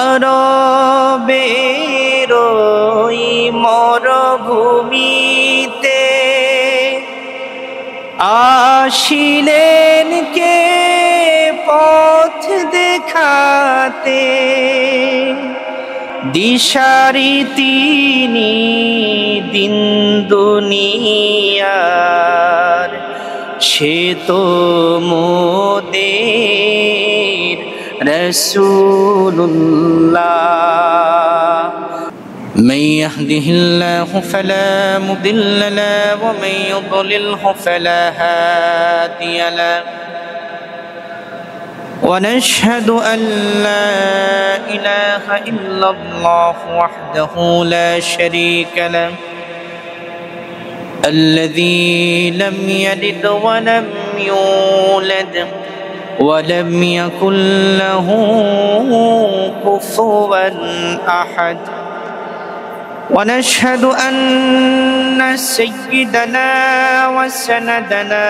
আরবের ওই মরভূমিতে আসিলেন কে পথ দেখাতে, দিশারি তিনি দিন দুনিয়ার, সে তো মোদের রাসূলুল্লাহ। من يهده الله فلا مضل له ومن يضلله فلا هادي له، ونشهد أن لا إله إلا الله وحده لا شريك له، الذي لم يلد ولم يولد ولم يكن له كفوا أحد، ونشهد أن سيدنا وسندنا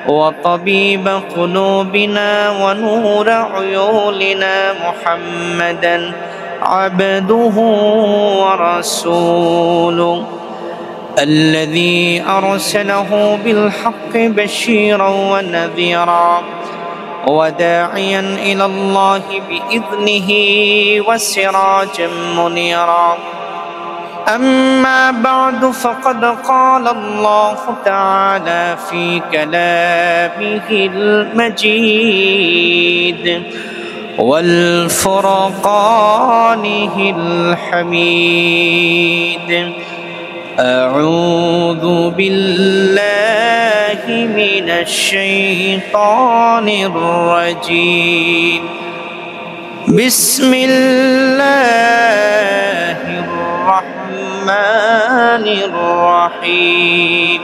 وطبيب قلوبنا ونور عيوننا محمدا عبده ورسوله، الذي أرسله بالحق بشيرا ونذيرا وداعيا إلى الله بإذنه وسراجا منيرا. أما بعد، فقد قال الله تعالى في كلامه المجيد والفرقانه الحميد: أعوذ بالله من الشيطان الرجيم، بسم الله الرحمن الرحيم.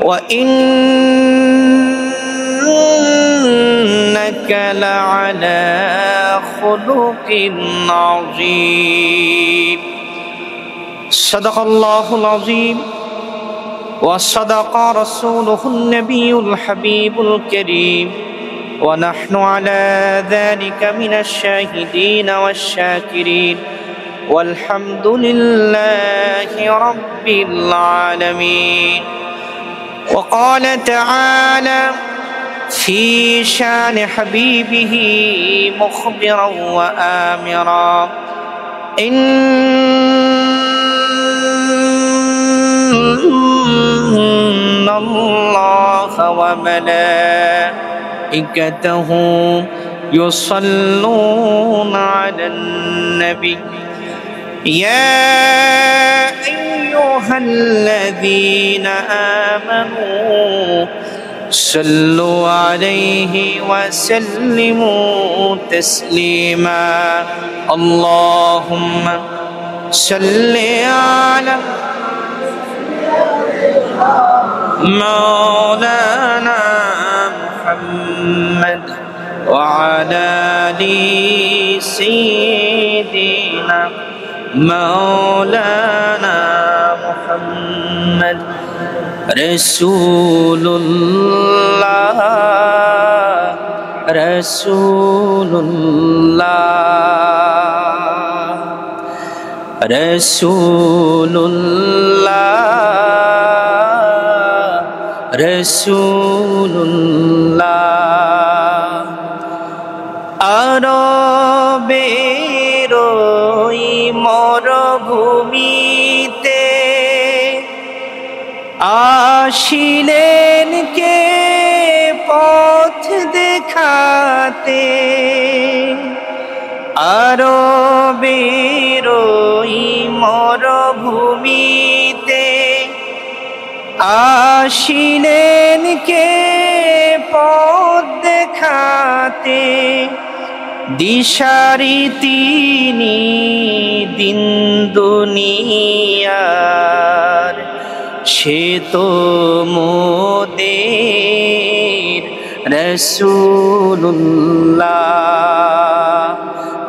وإنك لعلى خلق عظيم. صدق الله العظيم وصدق رسوله النبي الحبيب الكريم، ونحن على ذلك من الشاهدين والشاكرين، والحمد لله رب العالمين. وقال تعالى في شان حبيبه مخبرا وآمرا: إن الله وملائكته يصلون على النبي يا أيها الذين آمنوا صلوا عليه وسلموا تسليما. اللهم صل على مولانا محمد وعلى آل سيدنا مولانا محمد رسول الله رسول الله رسول الله রসুল্লাহ। আরবের ওই মরভূমিতে আসিলেন কে পথ দেখাতে, আরবের ওই মরভূমিতে আসিলেন কে পথ দেখাতে, দিশারি তিনি দিন দুনিয়ার, সে তো মোদের রাসূলুল্লাহ।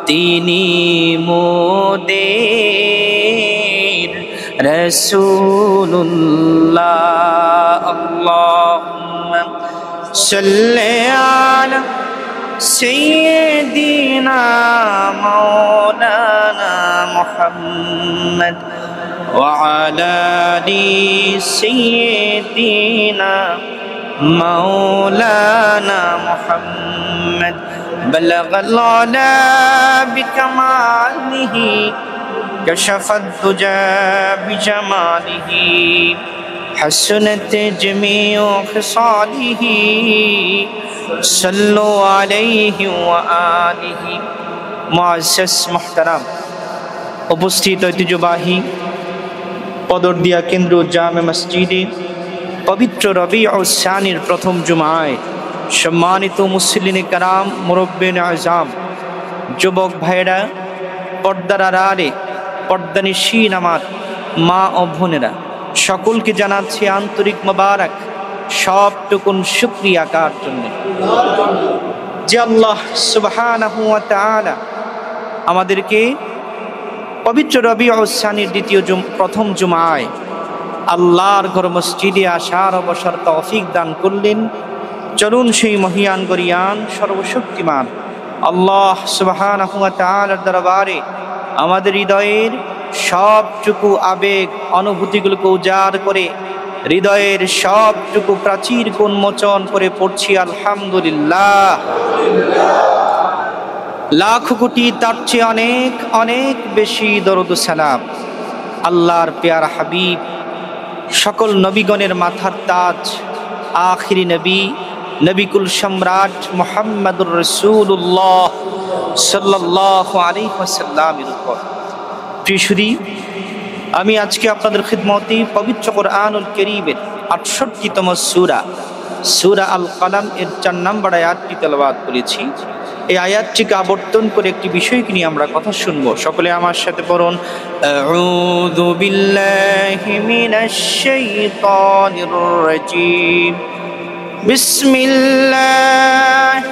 তিনি মোদের রাসূলুল্লাহ। আল্লাহুম্মা সাল্লি আলা سيدنا مولانا محمد وعلى آل سيدنا مولانا محمد بلغ العلا بكماله كشف الدجى بجماله حسنت جميع خصاله صلوا عليه وآله মুআজ্জাজ মুহতারাম উপস্থিত ঐতিহ্যবাহী পদরদিয়া কেন্দ্র জামে মসজিদে পবিত্র রবিউস সানির প্রথম জুমায় সম্মানিত মুসল্লিনে কারাম, মুরব্বিনে আযম, যুবক ভাইরা, পর্দার আড়ালে পর্দানিশীন আমার মা ও বোনেরা, সকলকে জানাচ্ছি আন্তরিক মোবারক সবটুকুন শুকরিয়াকার জন্য যে আল্লাহ সুবহানাহু ওয়া তাআলা আমাদেরকে পবিত্র রবিউস সানির প্রথম জুমায় আল্লাহর ঘর মসজিদে আসার অবসর তৌফিক দান করলেন। চলুন সেই মহিয়ান গরিয়ান সর্বশক্তিমান আল্লাহ সুবহানাহু ওয়া তাআলার দরবারে আমাদের হৃদয়ের সবটুকু আবেগ অনুভূতিগুলোকে উজাড় করে, হৃদয়ের সবটুকু প্রাচীর উন্মোচন করে পড়ছি আলহামদুলিল্লাহ। লাখ কোটি তার চেয়ে অনেক অনেক বেশি দরুদ সালাম আল্লাহর পেয়ারা হাবিব, সকল নবীগণের মাথার তাজ, আখিরি নবী, নবিকুল সম্রাট মুহাম্মদুর রাসূলুল্লাহ সাল্লাল্লাহু আলাইহি ওয়াসাল্লামের উপর। প্রিয় সুধী, আমি আজকে আপনাদের খিদমতে পবিত্র কোরআনুল কারীমের ৬৮তম সূরা আল কলম এর ৪ নম্বর আয়াতটি তেলাওয়াত করেছি। এই আয়াতটিকে আবর্তন করে একটি বিষয়কে নিয়ে আমরা কথা শুনবো। সকলে আমার সাথে পড়ুন, আউযু বিল্লাহি মিনাশ শাইতানির রাজীম, বিসমিল্লাহির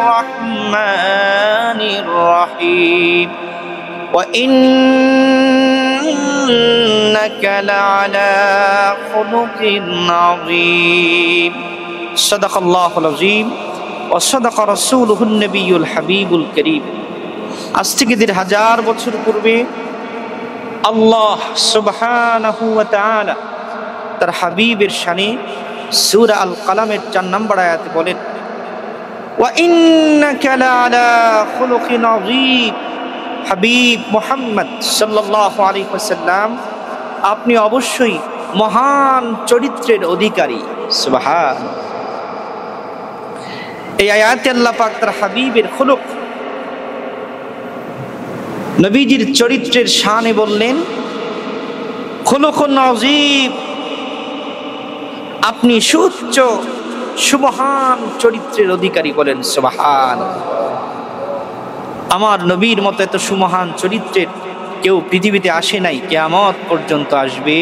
রহমানির রহিম, ওয়া ইন্নাকা লাআলা খুলুকিন আযীম, সাদাকাল্লাহুল আযীম ওয়া সাদাকা রাসূলুহুন নবিয়্যুল হাবিবুল কারীম। আজ থেকে ১৫০০ বছর পূর্বে আল্লাহ সুবহানাহু ওয়া তাআলা তার হাবিবের শানে সূরা আল কলমের ৪ নম্বর আয়াতে বলেন, ওয়া ইন্নাকা লাআলা খুলুকিন আযীম, হাবিব মুহাম্মদ সাল্লাল্লাহু আলাইহি ওয়াসাল্লাম, আপনি অবশ্যই মহান চরিত্রের অধিকারী। সুবহানাল্লাহ। এই আয়াতে আল্লাহ পাক তার হাবিবের খুলুক, নবীজির চরিত্রের শানে বললেন খুলুকুন আযীম, আপনি সুউচ্চ সুমহান চরিত্রের অধিকারী। বলেন সুবহানাল্লাহ। আমার নবীর মতো এত সুমহান চরিত্রের কেউ পৃথিবীতে আসে নাই, কিয়ামত পর্যন্ত আসবে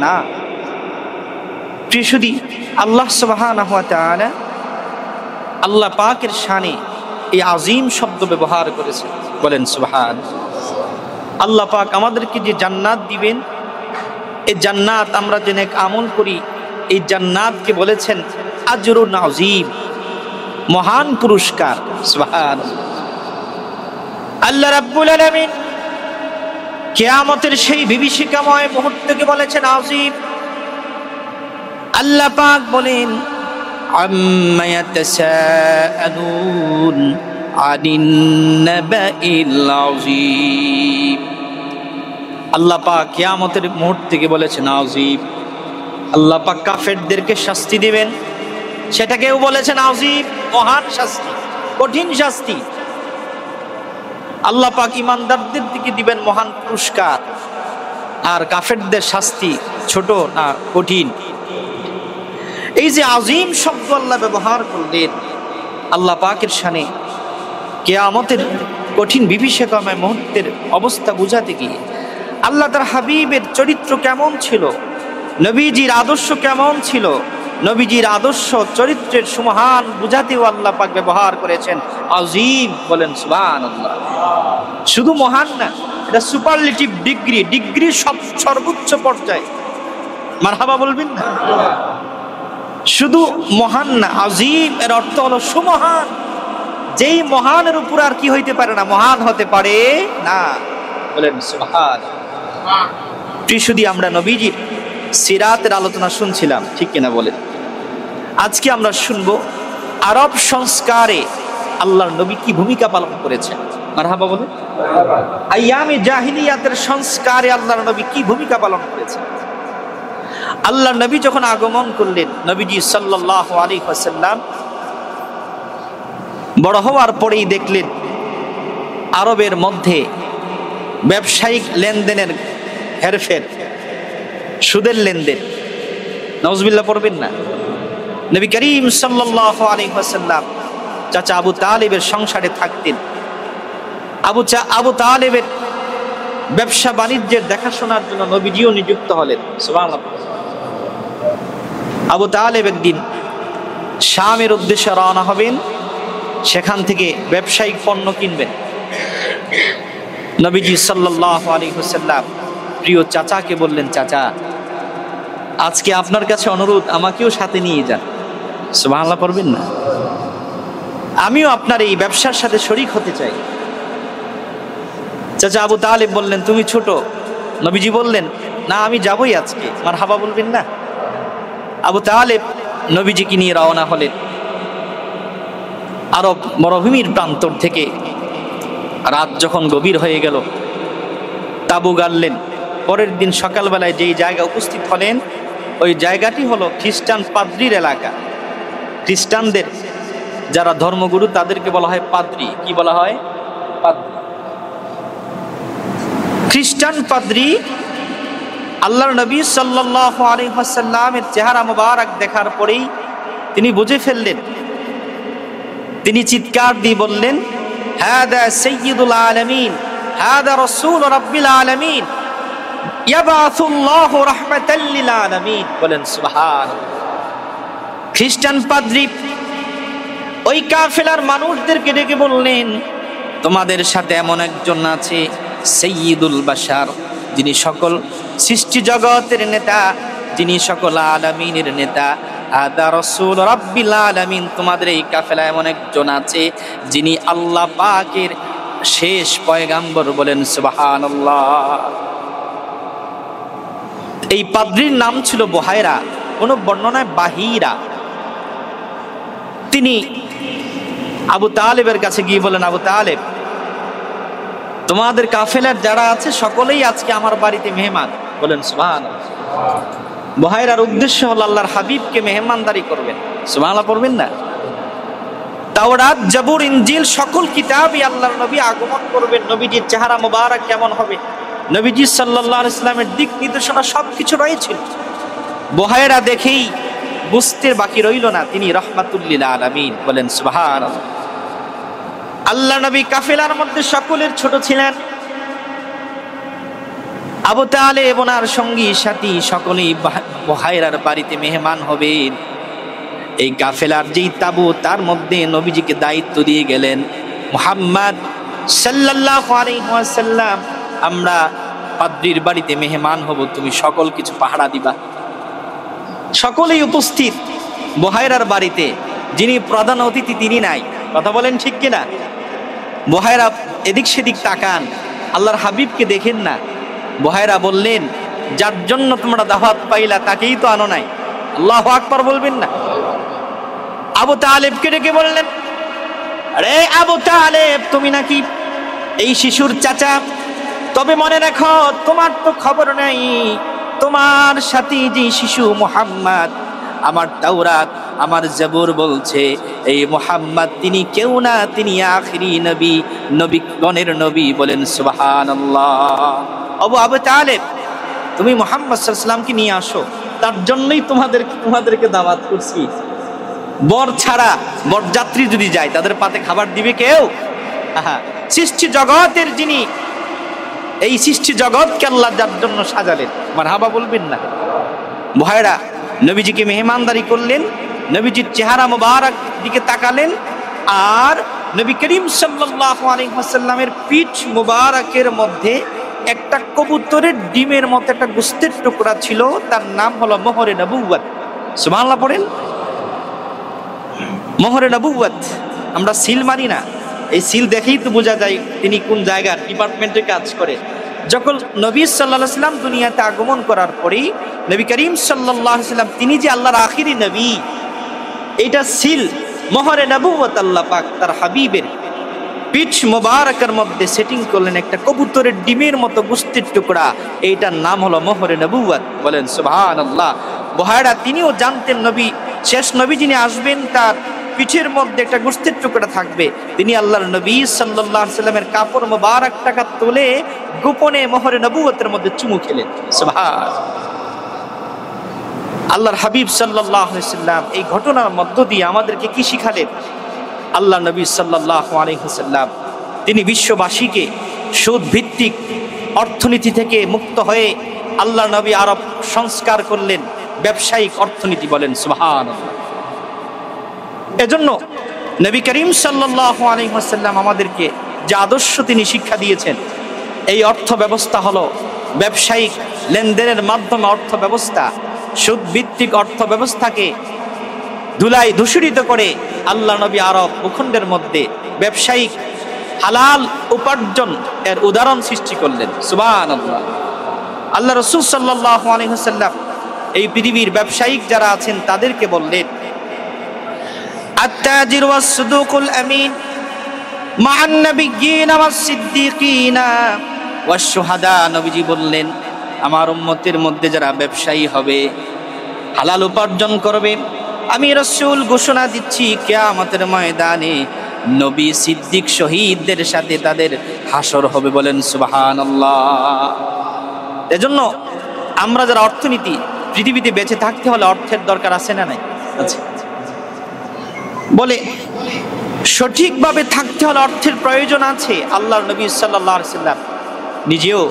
না। প্রিয় সুধী, আল্লাহ সুবহানাহু ওয়া তাআলা আল্লাহ পাকের শানে এই আজিম শব্দ ব্যবহার করেছেন। বলেন সুবহানাল্লাহ। আল্লাহ পাক আমাদেরকে যে জান্নাত দিবেন, এই জান্নাত আমরা যে নেক আমল করি, এই জান্নাতকে বলেছেন আজরুন আযীম, মহান পুরস্কার। সুবহানাল্লাহ। আল্লাহ রাব্বুল আলামিন কিয়ামতের সেই বিভীষিকাময় মুহূর্তকে বলেছেন আযীম। আল্লাহ পাক বলেন আম্মা ইয়াতাসাআলুন আনিন নাবাইল আযীম। আল্লাহ পাক কিয়ামতের মুহূর্তকে বলেছেন আযীম। আল্লাহ পাক কাফেরদেরকে শাস্তি দিবেন, সেটাকেও বলেছেন আযীম, মহান শাস্তি, কঠিন শাস্তি। আল্লাহ পাক ইমানদারদের দিকে দিবেন মহান পুরস্কার, আর কাফেরদের শাস্তি ছোট না কঠিন। এই যে আযীম শব্দ আল্লাহ ব্যবহার করলেন আল্লাহ পাকের শানে কিয়ামতের কঠিন বিভীষিকাময় মুহূর্তের অবস্থা বুঝাতে গিয়ে, আল্লাহ তার হাবিবের চরিত্র কেমন ছিল, নবীজির আদর্শ কেমন ছিল, নবীজির আদর্শ চরিত্রের সুমহান বুঝাতেও আল্লাহ পাক ব্যবহার করেছেন আযীম। বলেন সুবহানাল্লাহ। শুধু মহান না, এটা সুপারলেটিভ ডিগ্রি, ডিগ্রির সর্বোচ্চ পর্যায়ে। মারহাবা বলবেন না? শুধু মহান না, আযীম এর অর্থ হলো সুমহান, যেই মহানের উপর আর কি হইতে পারে না, মহান হতে পারে না। বলেন সুবহানাল্লাহ। প্রিয়সুদী, আমরা নবীজির সিরাতের আলোচনা শুনছিলাম, ঠিক কিনা বলেন? আজকে আমরা শুনবো আরব সংস্কারে আল্লাহর নবী কি ভূমিকা পালন করেছেন। মারহাবা বলে। আইয়ামে জাহিলিয়াতের সংস্কারে আল্লাহর নবী কি ভূমিকা পালন করেছেন। আল্লাহর নবী যখন আগমন করলেন, নবীজি সাল্লাল্লাহু আলাইহি ওয়াসাল্লাম বড় হওয়ার পরেই দেখলেন আরবের মধ্যে ব্যবসায়িক লেনদেনের হেরফের, সুদের লেনদেন। নাউজুবিল্লাহ পড়বেন না। নবী করিম সাল্লাল্লাহু আলাইহি ওয়াসাল্লাম চাচা আবু তালেবের সংসারে থাকতেন। আবু তালেবের ব্যবসা বাণিজ্যের দেখাশোনার জন্য নবীজিও নিযুক্ত হলেন। সুবহানাল্লাহ। আবু তালেব একদিন শামের উদ্দেশ্যে রওনা হবেন, সেখান থেকে ব্যবসায়িক পণ্য কিনবেন। নবীজি সাল্লাল্লাহু আলাইহি ওয়াসাল্লাম প্রিয় চাচাকে বললেন, চাচা আজকে আপনার কাছে অনুরোধ, আমাকেও সাথে নিয়ে যান। সুবহানাল্লাহ পড়বেন না। আমিও আপনার এই ব্যবসার সাথে শরীক হতে চাই। চাচা আবু তালেব বললেন, তুমি ছোট। নবীজি বললেন, না আমি যাবই আজকে। মারহাবা বলবেন না। আবু তালেব নবীজিকে নিয়ে রওনা হলেন। আরব মরুভূমির প্রান্তর থেকে রাত যখন গভীর হয়ে গেল, তাবু গাড়লেন। পরের দিন সকালবেলায় যেই জায়গা উপস্থিত হলেন, ওই জায়গাটি হলো খ্রিস্টান পাদ্রির এলাকা। খ্রিস্টানদের যারা ধর্মগুরু তাদেরকে বলা হয় পাদ্রি। কি বলা হয়? পাদ্রি। খ্রিস্টান পাদ্রি আল্লাহর নবী সাল্লাল্লাহু আলাইহি ওয়াসাল্লামের চেহারা মুবারক দেখার পরেই তিনি বুঝে ফেললেন। তিনি চিৎকার দিয়ে বললেন, হাদা সাইয়্যিদুল আলামিন, হাদা রাসূল রাব্বিল আলামিন, ইয়াবাসুল্লাহু রাহমাতাল লিল আলামিন। বলেন সুবহানাল্লাহ। খ্রিস্টান পাদ্রী ওই কাফেলার মানুষদেরকে ডেকে বললেন, তোমাদের সাথে এমন একজন আছে সাইয়্যিদুল বাশার, যিনি সকল সৃষ্টি জগতের নেতা, যিনি সকল আলামিনের নেতা। আদা রাসূল রাব্বিল আলামিন, তোমাদের এই কাফেলায় এমন একজন আছে যিনি আল্লাহ পাকের শেষ পয়গাম্বর। বলেন সুবহানাল্লাহ। এই পাদ্রীর নাম ছিল বুহায়রা, কোন বর্ণনায় বাহিরা। তিনি আবু তালেবের কাছে গিয়ে বলেন, আবু তালেব, তোমাদের কাফেলার যারা আছে সকলেই আজকে আমার বাড়িতে মেহমান। বলেন সুবহানাল্লাহ। বুহায়রার উদ্দেশ্য হল আল্লাহর হাবিবকে মেহমানদারি করবেন। সুবহানাল্লাহ পড়বেন না। তাওরাত, জাবুর, ইনজিল সকল কিতাবই আল্লাহর নবী আগমন করবেন। নবীজির চেহারা মুবারক কেমন হবে, নবীজি সাল্লাল্লাহু আলাইহি ওয়াসাল্লামের দিক নির্দেশনা সবকিছু রয়েছে। বুহায়রা দেখেই বুঝতে বাকি রইল না তিনি রাহমাতুল লিল আলামিন। বলেন সুবহানাল্লাহ। আল্লাহ নবী কাফেলার মধ্যে সকলের ছোট ছিলেন। আবু তালেব ওনার সঙ্গী সাথী সকলেই বুহায়রার বাড়িতে মেহমান হবেন। এই কাফেলার যেই তাবু, তার মধ্যে নবীজিকে দায়িত্ব দিয়ে গেলেন, মুহাম্মদ সাল্লাল্লাহু আলাইহি ওয়াসাল্লাম, আমরা পাদ্রীর বাড়িতে মেহমান হব, তুমি সকল কিছু পাহারা দিবা। সকলেই উপস্থিত বুহায়রার বাড়িতে। যিনি প্রধান অতিথি তিনি নাই। কথা বলেন ঠিক কিনা? বুহায়রা এদিক সেদিক তাকান, আল্লাহর হাবিবকে দেখেন না। বুহায়রা বললেন, যার জন্য তোমরা দাওয়াত পাইলা তাকেই তো আনো নাই। আল্লাহু আকবার বলবেন না। আবু তালেবকে ডেকে বললেন, আরে আবু তালেব, তুমি নাকি এই শিশুর চাচা? তবে মনে রাখো, তোমার তো খবর নাই, তোমার সাথে যে শিশু মুহাম্মদ, আমার তাওরাত, আমার জাবুর বলছে এই মুহাম্মদ তিনি কেউ না, তিনি আখিরি নবী, নবীগণের নবী। বলেন সুবহানাল্লাহ। আবু তালেব, তুমি মুহাম্মদ সাল্লাল্লাহু আলাইহি ওয়াসাল্লামকে নিয়ে আসো, তার জন্যই তোমাদেরকে দাওয়াত করছি। বর ছাড়া বরযাত্রী যদি যায় তাদের পাতে খাবার দিবে কেউ? সৃষ্টি জগতের যিনি, এই সৃষ্টি জগৎকে আল্লাহ যার জন্য সাজালেন, মারহাবা বলবেন না। বুহায়রা নবীজিকে মেহমানদারি করলেন, নবীজির চেহারা মুবারক দিকে তাকালেন, আর নবী করিম সাল্লাল্লাহু আলাইহি ওয়াসাল্লামের পিঠ মুবারকের মধ্যে একটা কবুতরের ডিমের মতো একটা গোশতের টুকরা ছিল, তার নাম হলো মোহরে নবুওয়াত। সুবহানাল্লাহ পড়েন। মোহরে নবুওয়াত আমরা সিল মারি না, এই সিল দেখেই তো বোঝা যায় তিনি কোন জায়গার ডিপার্টমেন্টে কাজ করে। যখন নবী সাল্লাল্লাহু আলাইহি সাল্লাম দুনিয়াতে আগমন করার পরেই নবী করিম সাল্লাল্লাহু আলাইহি সাল্লাম তিনি যে আল্লাহর আখিরি নবী, এটা সিল মোহরে নবুয়ত আল্লাহ পাক তার হাবিবের পিঠ মোবারকের মধ্যে সেটিং করলেন একটা কবুতরের ডিমের মতো গোস্তের টুকরা, এইটার নাম হলো মোহরে নবুয়ত। বলেন সুবহানাল্লাহ। বহারা তিনিও জানতেন নবী, শেষ নবী যিনি আসবেন তার পিঠের মধ্যে একটা গোস্তের টুকরা থাকবে। তিনি আল্লাহর নবী সাল্লাল্লাহু আলাইহি সাল্লামের কাপড় মোবারক টাকা তুলে গোপনে মোহরে নবুয়তের মধ্যে চুমু খেলেন। সুবহান আল্লাহর হাবিব সাল্লাল্লাহু আলাইহি সাল্লাম এই ঘটনার মধ্য দিয়ে আমাদেরকে কি শিখালেন? আল্লাহ নবী সাল্লাল্লাহু আলাইহি ওয়াসাল্লাম তিনি বিশ্ববাসীকে সুদ ভিত্তিক অর্থনীতি থেকে মুক্ত হয়ে আল্লাহ নবী আরব সংস্কার করলেন ব্যবসায়িক অর্থনীতি। বলেন সুবহানাল্লাহ। এজন্য নবী করিম সাল্লাল্লাহু আলাইহি ওয়াসাল্লাম আমাদেরকে যে আদর্শ তিনি শিক্ষা দিয়েছেন, এই অর্থ ব্যবস্থা হলো ব্যবসায়িক লেনদেনের মাধ্যমে অর্থ ব্যবস্থা। সুদ ভিত্তিক অর্থ ব্যবস্থাকে ধুলাই দূষিত করে আল্লাহ নবী আরব ভূখণ্ডের মধ্যে ব্যবসায়িক হালাল উপার্জন এর উদাহরণ সৃষ্টি করলেন। সুবহানাল্লাহ। আল্লাহ রাসূল সাল্লাল্লাহু আলাইহি ওয়াসাল্লাম এই পৃথিবীর ব্যবসায়িক যারা আছেন তাদেরকে বললেন, আত-তাজির ওয়াস-সুদুকুল আমিন মা'আন নাবিয়্যিনা ওয়াস-সিদ্দীকিনা ওয়াশ-শুহাদা। নবীজি বললেন, আমার উম্মতের মধ্যে যারা ব্যবসায়ী হবে, হালাল উপার্জন করবে, আমি রাসূল ঘোষণা দিচ্ছি কিয়ামতের ময়দানে নবী সিদ্দিক শহীদদের সাথে তাদের হাসর হবে। বলেন সুবহানাল্লাহ। এজন্য আমরা যারা অর্থনীতি পৃথিবীতে বেঁচে থাকতে হলে অর্থের দরকার আছে না নাই? আছে। বলে সঠিকভাবে থাকতে হলে অর্থের প্রয়োজন আছে। আল্লাহর নবী সাল্লাল্লাহু আলাইহি ওয়াসাল্লাম নিজেও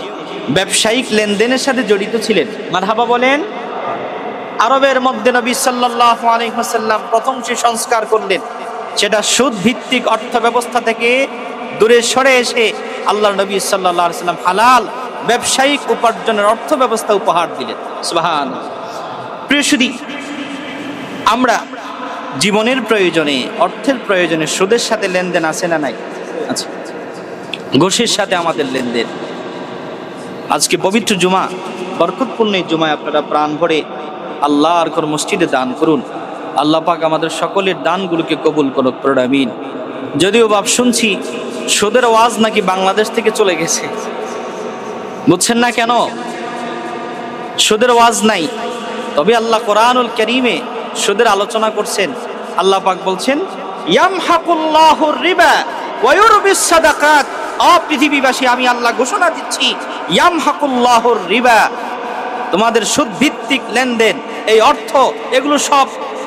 ব্যবসায়িক লেনদেনের সাথে জড়িত ছিলেন। মারহাবা বলেন। আরবের মধ্যে নবী সাল্লাল্লাহু আলাইহি ওয়াসাল্লাম প্রথম যে সংস্কার করলেন সেটা সুদ ভিত্তিক অর্থ ব্যবস্থা থেকে দূরে সরে এসে আল্লাহর নবী সাল্লাল্লাহু আলাইহি ওয়াসাল্লাম হালাল ব্যবসায়িক উপার্জনের অর্থ ব্যবস্থা উপহার দিলেন। সুবহানাল্লাহ। প্রিয় সুধী, আমরা জীবনের প্রয়োজনে অর্থের প্রয়োজনে সুদের সাথে লেনদেন আছে না নাই? আছে। ঘুষের সাথে আমাদের লেনদেন। আজকে পবিত্র জুমা, বরকতপূর্ণ এই জুমায় আপনারা প্রাণ ভরে আল্লাহর ঘর মসজিদে দান করুন। আল্লাহ পাক আমাদের সকলের দানগুলোকে কবুল করুক। আমিন। যদিও বাপ শুনছি সুদের ওয়াজ নাকি বাংলাদেশ থেকে চলে গেছে, বুঝছেন না কেন? সুদের ওয়াজ নাই, তবে আল্লাহ কোরআনুল কারীমে সুদের আলোচনা করছেন। আল্লাহ পাক বলছেন, ইয়ামহাকুল্লাহুর রিবা ওয়া ইউরবিস সাদাকাত। পৃথিবীবাসী, আমি আল্লাহ ঘোষণা দিচ্ছি, ইয়ামহাকুল্লাহুর রিবা, তোমাদের সুদ ভিত্তিক লেনদেন, এই অর্থ, এগুলো সব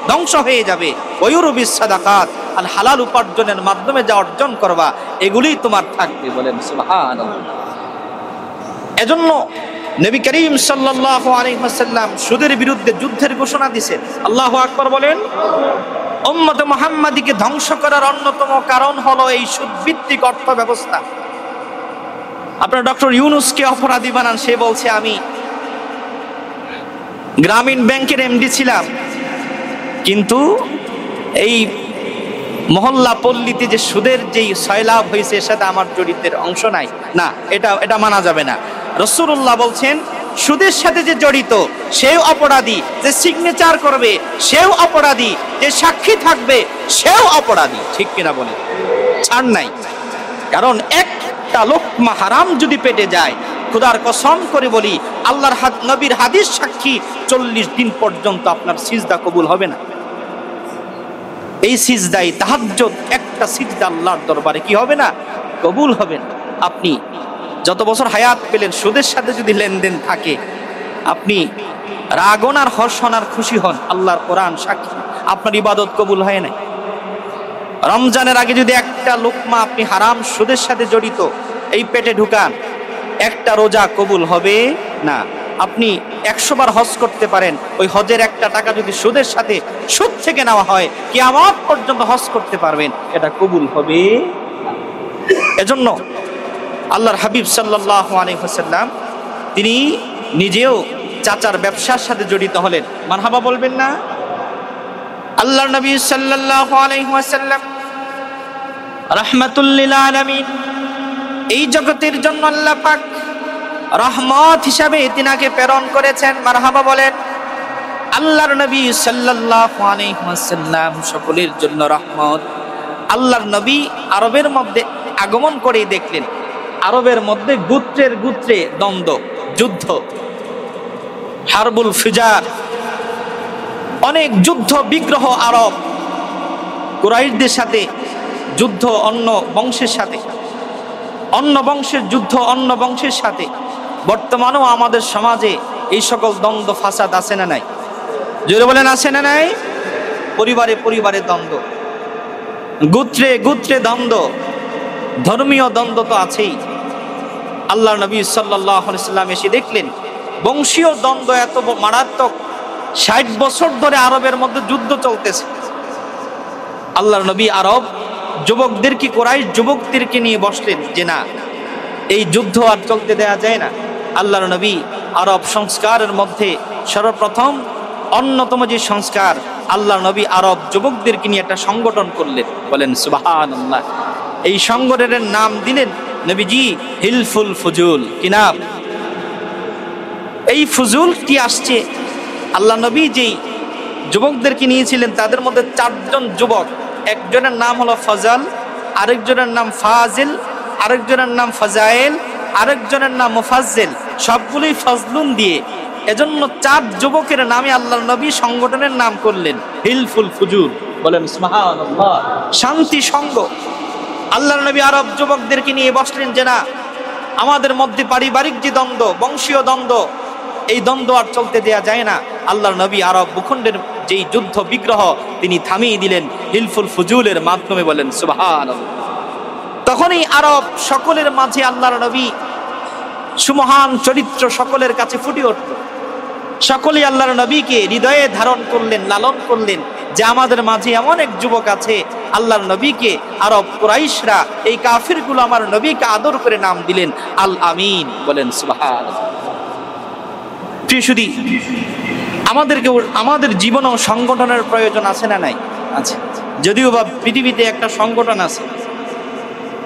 ধ্বংস হয়ে যাবে। ওয়া ইউরবিস সাদাকাত, আর হালাল উপার্জনের মাধ্যমে যা অর্জন করবা এগুলোই তোমার থাকবে। বলেন সুবহানাল্লাহ। এজন্য নবী করিম সাল্লাল্লাহু আলাইহি ওয়াসাল্লাম সুদের বিরুদ্ধে যুদ্ধের ঘোষণা দিয়েছেন। আল্লাহু আকবার বলেন। উম্মত মুহাম্মাদীকে ধ্বংস করার অন্যতম কারণ হলো এই সুদ ভিত্তিক অর্থ ব্যবস্থা। আপনারা ডক্টর ইউনূসকে অপরাধী বানান। সে বলছে, আমি গ্রামীণ ব্যাংকের এমডি ছিলাম, কিন্তু এই মহল্লা পল্লীতে যে সুদের যেই সয়লাভ হয়েছে এর সাথে আমার জড়িতের অংশ নাই। না, এটা মানা যাবে না। রাসূলুল্লাহ বলছেন, সুদের সাথে যে জড়িত সেও অপরাধী, যে সিগনেচার করবে সেও অপরাধী, যে সাক্ষী থাকবে সেও অপরাধী। ঠিক কিনা বলে? ছাড় নাই। কারণ একটা লোকমা হারাম যদি পেটে যায়, খোদার কসম করে বলি, আল্লাহর নবীর হাদিস সাক্ষী 40 দিন পর্যন্ত আপনার সিজদা কবুল হবে না। এই সিজদাই তাহাজ্জুদ, একটা সিজদা আল্লাহর দরবারে কি হবে না? কবুল হবে না। আপনি যত বছর হায়াত পেলেন, সুদের সাথে যদি লেনদেন থাকে, আপনি রাগন আর হর্ষণ আর খুশি হন, আল্লাহর কোরআন সাক্ষী আপনার ইবাদত কবুল হয় না। রমজানের আগে যদি একটা লোকমা আপনি হারাম সুদের সাথে জড়িত এই পেটে ঢুকান, একটা রোজা কবুল হবে না। আপনি 100 বার হজ করতে পারেন, ওই হজের একটা টাকা যদি সুদের সাথে সুদ থেকে নেওয়া হয়, কিয়ামত পর্যন্ত হজ করতে পারবেন, এটা কবুল হবে। এজন্য আল্লাহর হাবিব সাল্লাল্লাহু আলাইহি ওয়াসাল্লাম তিনি নিজেও চাচার ব্যবসার সাথে জড়িত হলেন। মারহাবা বলবেন না? আল্লাহর নবী সাল্লাল্লাহু আলাইহি ওয়াসাল্লাম রাহমাতুল লিল আলামিন। এই জগতের জন্য আল্লাহ পাক রহমত হিসাবে তিনাকে প্রেরণ করেছেন। মারহাবা বলেন। আল্লাহর নবী সাল্লাল্লাহু আলাইহি ওয়াসাল্লাম সকলের জন্য রহমত। আল্লাহর নবী আরবের মধ্যে আগমন করেই দেখলেন আরবের মধ্যে গোত্রের গোত্রে দ্বন্দ্ব, যুদ্ধ, হারবুল ফিজার, অনেক যুদ্ধ বিগ্রহ। আরব কুরাইশদের সাথে যুদ্ধ, অন্য বংশের সাথে, অন্য বংশের যুদ্ধ অন্য বংশের সাথে। বর্তমানেও আমাদের সমাজে এই সকল দ্বন্দ্ব ফাসাদ আছে না নাই? জোরে বলেন, আছে না নাই? পরিবারে পরিবারে দ্বন্দ্ব, গোত্রে গোত্রে দ্বন্দ্ব, ধর্মীয় দ্বন্দ্ব তো আছেই। আল্লাহ নবী সাল্লাল্লাহু আলাইহি সাল্লাম এসে দেখলেন বংশীয় দ্বন্দ্ব এত মারাত্মক, ৬০ বছর ধরে আরবের মধ্যে যুদ্ধ চলতেছে। আল্লাহর নবী আরব যুবকদেরকে, কুরাইশ যুবকদেরকে নিয়ে বসলেন যে না, এই যুদ্ধ আর চলতে দেয়া যায় না। আল্লাহর নবী আরব সংস্কারের মধ্যে সর্বপ্রথম অন্যতম যে সংস্কার, আল্লাহর নবী আরব যুবকদেরকে নিয়ে একটা সংগঠন করলেন। বলেন সুবহানাল্লাহ। এই সংগঠনের নাম দিলেন নবীজি হিলফুল ফুজুল। কি নাম? এই ফুজুলটি আসছে, আল্লাহ নবী যেই যুবকদেরকে নিয়েছিলেন তাদের মধ্যে 4 জন যুবক, একজনের নাম হলো ফজল, আরেকজনের নাম ফাজিল, আরেকজনের নাম ফাজাইল, আরেকজনের নাম মুফাজ্জিল, সবগুলোই ফজলুন দিয়ে। এজন্য 4 যুবকের নামে আল্লাহর নবী সংগঠনের নাম করলেন হিলফুল ফুজুল। বলেন সুবহানাল্লাহ। শান্তি সংঘ। আল্লাহর নবী আরব যুবকদেরকে নিয়ে বসলেন যে না, আমাদের মধ্যে পারিবারিক যে দ্বন্দ্ব, বংশীয় দ্বন্দ্ব, এই দ্বন্দ্ব আর চলতে দেয়া যায় না। আল্লাহর নবী আরব ভূখণ্ডের যেই যুদ্ধ বিগ্রহ তিনি থামিয়ে দিলেন হিলফুল ফুজুলের মাধ্যমে। বলেন সুবহানাল্লাহ। তখনই আরব সকলের মাঝে আল্লাহর নবী সুমহান চরিত্র সকলের কাছে ফুটে উঠল। সকলেই আল্লাহর নবীকে হৃদয়ে ধারণ করলেন, লালন করলেন যে আমাদের মাঝে এমন এক যুবক আছে। আল্লাহর নবীকে আরব কুরাইশরা, এই কাফিরগুলো আমার নবীকে আদর করে নাম দিলেন আল আমিন। বলেন সুবহানাল্লাহ। প্রিয় সুধী, আমাদের জীবনেও সংগঠনের প্রয়োজন আছে না নাই? আছে। যদিও বা পৃথিবীতে একটা সংগঠন আছে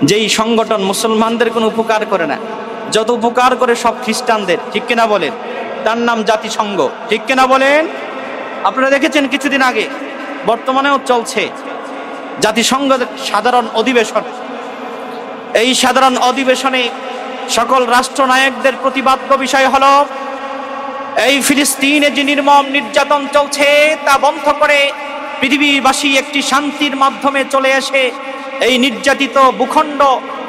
যেই সংগঠন মুসলমানদের কোনো উপকার করে না, যত উপকার করে সব খ্রিস্টানদের। ঠিক কিনা বলেন? তার নাম জাতিসংঘ। ঠিক কিনা বলেন? আপনারা দেখেছেন কিছুদিন আগে, বর্তমানেও চলছে জাতিসংঘের সাধারণ অধিবেশন। এই সাধারণ অধিবেশনে সকল রাষ্ট্রনায়কদের প্রতিবাদ্য বিষয় হলো এই ফিলিস্তিনে যে নির্মম নির্যাতন চলছে তা বন্ধ করে পৃথিবীবাসী একটি শান্তির মাধ্যমে চলে এসে এই নির্যাতিত ভূখণ্ড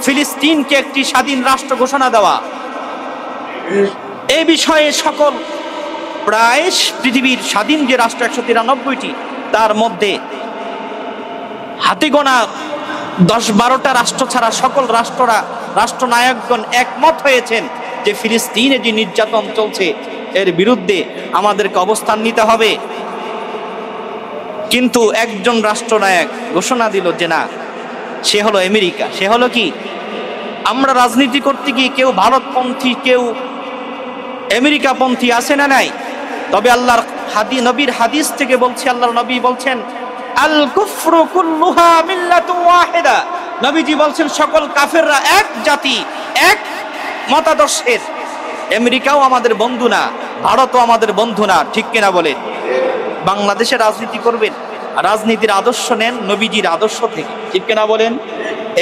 ফিলিস্তিনকে একটি স্বাধীন রাষ্ট্র ঘোষণা দেওয়া। এই বিষয়ে সকল প্রায় পৃথিবীর স্বাধীন যে রাষ্ট্র 193টি, তার মধ্যে হাতে গোনা 10-12টা রাষ্ট্র ছাড়া সকল রাষ্ট্রনায়কগণ একমত হয়েছেন যে ফিলিস্তিনে যে নির্যাতন চলছে এর বিরুদ্ধে আমাদেরকে অবস্থান নিতে হবে। কিন্তু একজন রাষ্ট্রনায়ক ঘোষণা দিল যে না, সে হলো আমেরিকা। সে হলো কি? আমরা রাজনীতি করতে গিয়ে কেউ ভারতপন্থী, কেউ আমেরিকাপন্থী আছে না নাই? তবে আল্লাহর নবীর হাদিস থেকে বলছি, আল্লাহর নবী বলছেন আল কুফরু কুল্লুহা মিল্লাতুন ওয়াহিদা। নবীজি বলছেন সকল কাফেররা এক জাতি, এক মতাদর্শের। আমেরিকাও আমাদের বন্ধু না, ভারতও আমাদের বন্ধু না। ঠিক কিনা বলে? বাংলাদেশে রাজনীতি করবেন, রাজনীতির আদর্শ নেন নবীজির আদর্শ থেকে। ঠিক কিনা বলেন?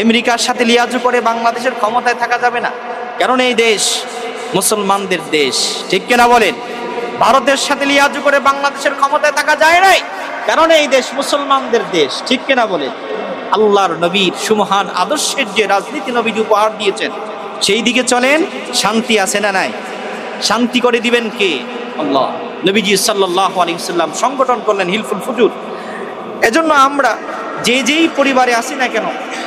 আমেরিকার সাথে লিয়াজু করে বাংলাদেশের ক্ষমতায় থাকা যাবে না, কারণ এই দেশ মুসলমানদের দেশ। ঠিক কিনা বলেন? ভারতের সাথে লিয়াজু করে বাংলাদেশের ক্ষমতায় থাকা যায় নাই, কারণ এই দেশ মুসলমানদের দেশ। ঠিক কিনা বলেন? আল্লাহর নবীর সুমহান আদর্শের যে রাজনীতি নবীজি উপহার দিয়েছেন, সেই দিকে চলেন। শান্তি আছে না নাই? শান্তি করে দিবেন কে? আল্লাহ। নবীজি সাল্লাল্লাহু আলাইহি ওয়াসাল্লাম সংগঠন করলেন হিলফুল ফুজুল। এজন্য আমরা যেই পরিবারে আছি না কেন,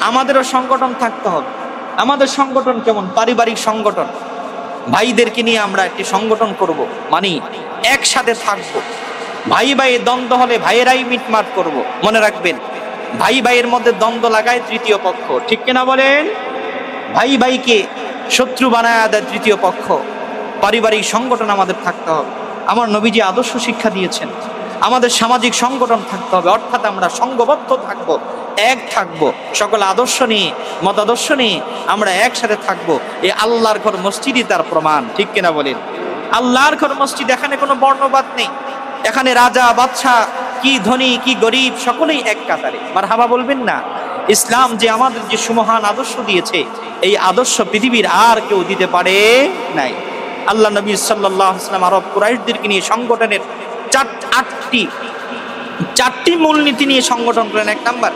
আমাদেরও সংগঠন থাকতে হবে। আমাদের সংগঠন কেমন? পারিবারিক সংগঠন। ভাইদেরকে নিয়ে আমরা একটি সংগঠন করব, মানে একসাথে থাকবো। ভাই ভাইয়ের দ্বন্দ্ব হলে ভাইয়েরাই মিটমাট করব। মনে রাখবেন, ভাই ভাইয়ের মধ্যে দ্বন্দ্ব লাগায় তৃতীয় পক্ষ। ঠিক কিনা বলেন? ভাই ভাইকে শত্রু বানায় দেয় তৃতীয় পক্ষ। পারিবারিক সংগঠন আমাদের থাকতে হবে। আমার নবীজি আদর্শ শিক্ষা দিয়েছেন, আমাদের সামাজিক সংগঠন থাকতে হবে, অর্থাৎ আমরা সংঘবদ্ধ থাকবো। এক থাকব, সকল আদর্শ নিয়ে মতাদর্শ নিয়ে আমরা একসাথে থাকব। এই আল্লাহর ঘর মসজিদই তার প্রমাণ, ঠিক কিনা বলেন? আল্লাহর ঘর মসজিদ, এখানে কোনো বর্ণবাদ নেই, এখানে রাজা বাদশাহ কি ধনী কি গরিব সকলেই এক কাতারে। মারহাবা বলবেন না? ইসলাম যে আমাদের যে সুমহান আদর্শ দিয়েছে, এই আদর্শ পৃথিবীর আর কেউ দিতে পারে নাই। আল্লাহ নবী সাল্লাল্লাহু আলাইহি ওয়াসাল্লাম আরব কুরাইশদেরকে নিয়ে সংগঠনের চারটি মূলনীতি নিয়ে সংগঠন করেন। 1 নাম্বার,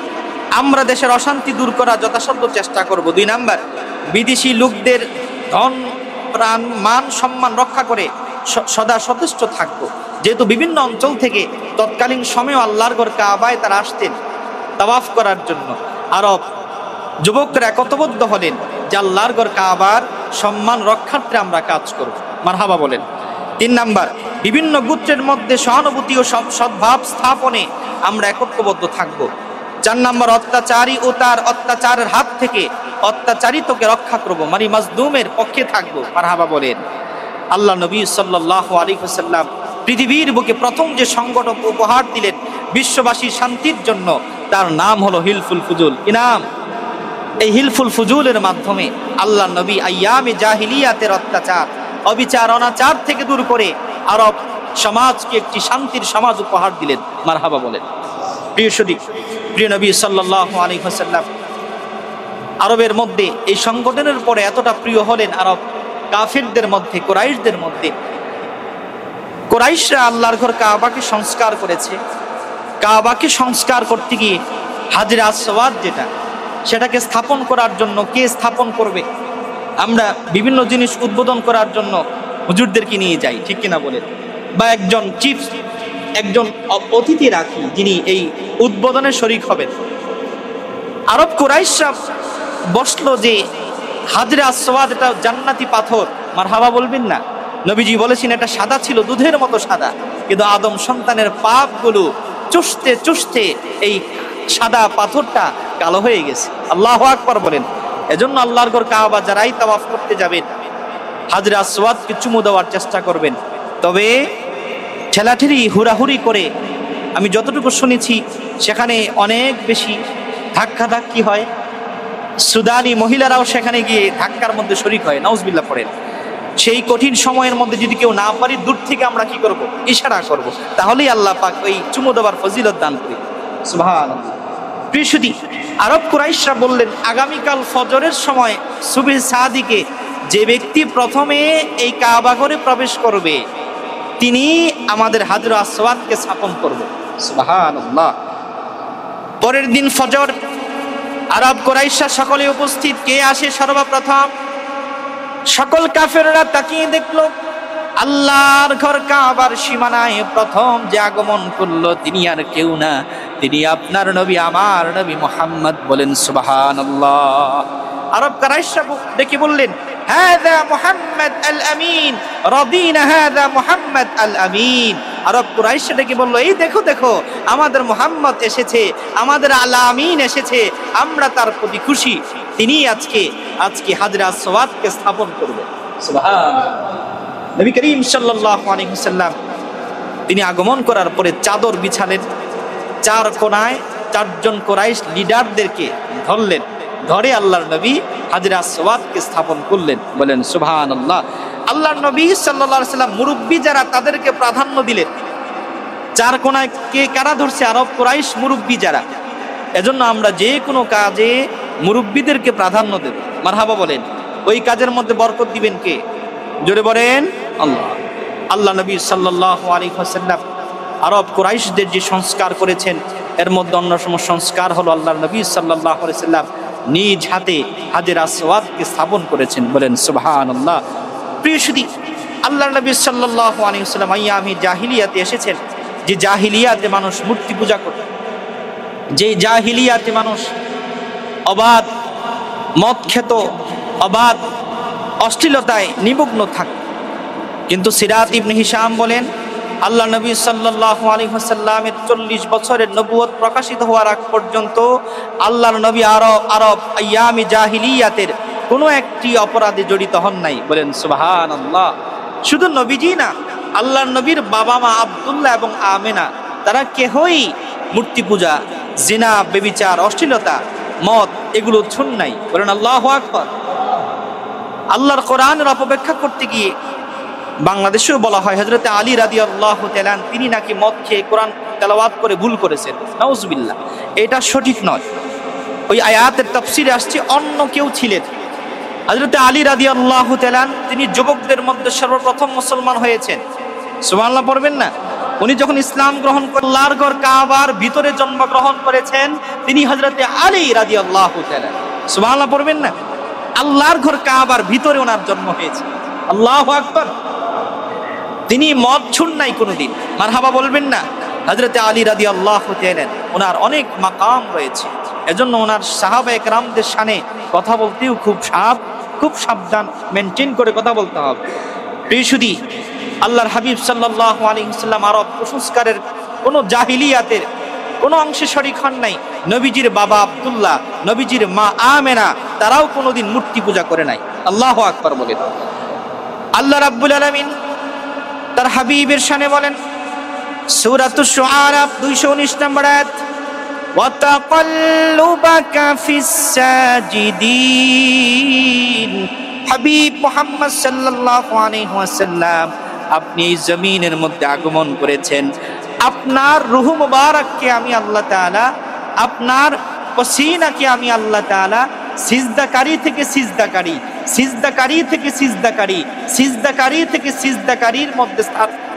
আমরা দেশের অশান্তি দূর করার যথাসাধ্য চেষ্টা করব। 2 নাম্বার, বিদেশি লোকদের ধন প্রাণ মান সম্মান রক্ষা করে সদা সচেষ্ট থাকবো। যেহেতু বিভিন্ন অঞ্চল থেকে তৎকালীন সময়ে আল্লাহর ঘর কাবায় তারা আসতেন তাওয়াফ করার জন্য, আরব যুবকরা একতাবদ্ধ হলেন যে আল্লাহর ঘর কাবার সম্মান রক্ষার্থে আমরা কাজ করব। মারহাবা বলেন। 3 নাম্বার, বিভিন্ন গোত্রের মধ্যে সহানুভূতি ও সদ্ভাব স্থাপনে আমরা একত্রবদ্ধ থাকব। 4 নাম্বার, অত্যাচারী ও তার অত্যাচারের হাত থেকে অত্যাচারিতকে রক্ষা করব, মানে মাজলুমের পক্ষে থাকব। মারহাবা বলেন। আল্লাহ নবী সাল্লাল্লাহু আলাইহি ওয়াসাল্লাম পৃথিবীর বুকে প্রথম যে সংগঠন উপহার দিলেন বিশ্ববাসীর শান্তির জন্য, তার নাম হলো হিলফুল ফুজুল। কি নাম? এই হিলফুল ফুজুলের মাধ্যমে আল্লাহ নবী আইয়ামে জাহিলিয়াতের অত্যাচার অবিচার অনাচার থেকে দূর করে আরব সমাজকে একটি শান্তির সমাজ উপহার দিলেন। মারহাবা বলেন। প্রিয় সুদী, প্রিয় নবী সাল্লাল্লাহু আলাইহি ওয়াসাল্লাম আরবের মধ্যে এই সংগঠনের পরে এতটা প্রিয় হলেন আরব কাফিরদের মধ্যে, কুরাইশদের মধ্যে। কুরাইশরা আল্লাহর ঘর কাবাকে সংস্কার করেছে। কাবাকে সংস্কার করতে গিয়ে হাজরে আসওয়াদ যেটা, সেটাকে স্থাপন করার জন্য কে স্থাপন করবে? আমরা বিভিন্ন জিনিস উদ্বোধন করার জন্য হুজুরদেরকে নিয়ে যাই, ঠিক কিনা বলেন? বা একজন চিফ, একজন অতিথি রাখি যিনি এই উদ্বোধনে শরীক হবেন। আরব কুরাইশরা বসলো যে হাজরে আসওয়াদ এটা জান্নাতি পাথর। মারহাবা বলবেন না? নবীজি বলেছেন এটা সাদা ছিল, দুধের মতো সাদা, কিন্তু আদম সন্তানের পাপগুলো চুষতে চুষতে এই সাদা পাথরটা কালো হয়ে গেছে। আল্লাহু আকবার বলেন। এজন্য আল্লাহর ঘর কাবা যারাই তাওয়াফ করতে যাবেন হাজরে আসওয়াদকে চুমু দেওয়ার চেষ্টা করবেন। তবে ঠেলাঠেলি হুড়াহুড়ি করে আমি যতটুকু শুনেছি সেখানে অনেক বেশি ধাক্কাধাক্কি হয়। সুদানি মহিলারাও সেখানে গিয়ে ধাক্কার মধ্যে শরীক হয়, নাউজুবিল্লাহ পড়েন। সেই কঠিন সময়ের মধ্যে যদি কেউ না পারি, দূর থেকে আমরা কি করব? ইশারা করব, তাহলেই আল্লাহ পাক ওই চুমু দেওয়ার ফজিলত দান করি। সুবহানাল্লাহ। প্রিয় সুদী, আরব কুরাইশরা বললেন আগামীকাল ফজরের সময় সুবহে সাদিকে যে ব্যক্তি প্রথমে এই কাবা ঘরে প্রবেশ করবে তিনি আমাদের হাজরে আসওয়াদকে স্থাপন করবে। সুবহানাল্লাহ। পরের দিন ফজর আরব কুরাইশরা সকলে উপস্থিত। কে আসে সর্বপ্রথম? সকল কাফেররা তাকিয়ে দেখলো আল্লাহর ঘর কাবার সীমানায় প্রথম যে আগমন করলো তিনি আর কেউ না, তিনি আপনার নবী, আমার নবী মুহাম্মদ। বলেন সুবহানাল্লাহ। আরব কুরাইশরা ডেকে বললেন হাযা মুহাম্মদ আল আমিন, রাদিনা হাযা মুহাম্মদ আল আমিন। আরব কুরাইশরা ডেকে বলল এই দেখো দেখো আমাদের মুহাম্মদ এসেছে, আমাদের আল আমিন এসেছে, আমরা তার প্রতি খুশি। তিনি আজকে হাজরে আসওয়াদকে স্থাপন করবেন। সুবহানাল্লাহ। নবী করিম সাল্লাল্লাহু আলাইহি ওয়াসাল্লাম তিনি আগমন করার পরে চাদর বিছালেন, 4 কোণায় 4 জন কুরাইশ লিডারদেরকে ধরলেন, ধরে আল্লাহর নবী হাজরে আসওয়াদকে স্থাপন করলেন। বলেন সুবহানাল্লাহ। আল্লাহর নবী সাল্লাল্লাহু আলাইহি ওয়াসাল্লাম মুরব্বি যারা তাদেরকে প্রাধান্য দিলেন। 4 কোণায় কে কারা ধরছে? আরব কুরাইশ মুরব্বি যারা। এজন্য আমরা যে কোনো কাজে মুরব্বিদেরকে প্রাধান্য দেব। মারহাবা বলেন। ওই কাজের মধ্যে বরকত দিবেন কে? জোরে বলেন আল্লাহ। আল্লাহ নবী সাল্লাল্লাহু আলাইহি ওয়াসাল্লাম আরব কুরাইশদের যে সংস্কার করেছেন এর মধ্যে অন্যতম সংস্কার হলো আল্লাহর নবী সাল্লাল্লাহু আলাইহি ওয়াসাল্লাম নিজ হাতে হাজরে আসওয়াদকে স্থাপন করেছেন। বলেন সুবহানাল্লাহ। প্রিয় সুদী, আল্লাহর নবী সাল্লাল্লাহু আলাইহি ওয়াসাল্লাম আইয়ামে জাহিলিয়াতে এসেছেন, যে জাহিলিয়াতে মানুষ মূর্তি পূজা করত, যে জাহিলিয়াতে মানুষ অবাধ মদ খেত, অবাধ অশ্লীলতায় নিমগ্ন থাকত। কিন্তু সিরাত ইবনে হিশাম বলেন আল্লাহ নবী সাল্লাল্লাহু আলাইহি ওয়াসাল্লামের 40 বছরের নবুয়ত প্রকাশিত হওয়ার আগ পর্যন্ত আল্লাহর নবী আরব আইয়ামে জাহিলিয়াতের কোনো একটি অপরাধে জড়িত হন নাই। বলেন সুবহানাল্লাহ। শুধু নবীজি না, আল্লাহর নবীর বাবা মা আব্দুল্লাহ এবং আমেনা তারা কেহই মূর্তি পূজা জিনা, বেবিচার, অশ্লীলতা, মদ, এগুলো ছুন নাই। বলেন আল্লাহু আকবার। আল্লাহর কোরআনের অপব্যাখ্যা করতে গিয়ে বাংলাদেশেও বলা হয় হযরতে আলী রাদিয়াল্লাহু তাআলা তিনি নাকি মদ খেয়ে কোরআন তেলাওয়াত করে ভুল করেছেন। নাউজুবিল্লাহ, এটা সঠিক নয়। ওই আয়াতের তাফসীরে আসছে অন্য কেউ ছিলেন। হযরতে আলী রাদিয়াল্লাহু তাআলা তিনি যুবকদের মধ্যে সর্বপ্রথম মুসলমান হয়েছেন। সুবহানাল্লাহ পড়বেন না? উনি যখন ইসলাম গ্রহণ করে আল্লাহর ঘর কাবার ভিতরে জন্মগ্রহণ করেছেন, তিনি হযরতে আলী রাদিয়াল্লাহু তাআলা। সুবহানাল্লাহ পড়বেন না? আল্লাহর ঘর কাবার ভিতরে ওনার জন্ম হয়েছে। আল্লাহু আকবার। তিনি মদ ছুন নাই কোনোদিন। মারহাবা বলবেন না? হযরতে আলী রাদিয়াল্লাহু তাআলা ওনার অনেক মাকাম রয়েছে। এজন্য ওনার সাহাবা একরামদের শানে কথা বলতেও খুব সাবধান মেনটেন করে কথা বলতে হবে। প্রিয়সুধী, আল্লাহর হাবিব সাল্লাল্লাহু আলাইহি ওয়াসাল্লাম আরব কুসংস্কারের কোনো জাহিলিয়াতের কোনো অংশে শরীক হন নাই। নবীজির বাবা আব্দুল্লাহ, নবীজির মা আমেনা, তারাও কোনোদিন মূর্তি পূজা করে নাই। আল্লাহু আকবার বলেন। আল্লাহ রাব্বুল আলামিন তার হাবিবের শানে বলেন সূরাতুশ শুআরা 219 নম্বর আয়াত, ওয়াতাকাল্লুবাকা ফিস সাজিদিন। হাবিব মুহাম্মদ সাল্লাল্লাহু আলাইহি ওয়াসাল্লাম, আপনি এই জমিনের মধ্যে আগমন করেছেন। আপনার রূহ মুবারককে আমি আল্লাহ তাআলা, আপনার পসিনাকে আমি আল্লাহ তাআলা সিজদাকারী থেকে সিজদাকারী, সিজদাকারী থেকে সিজদাকারী, সিজদাকারী থেকে সিজদাকারীর মধ্যে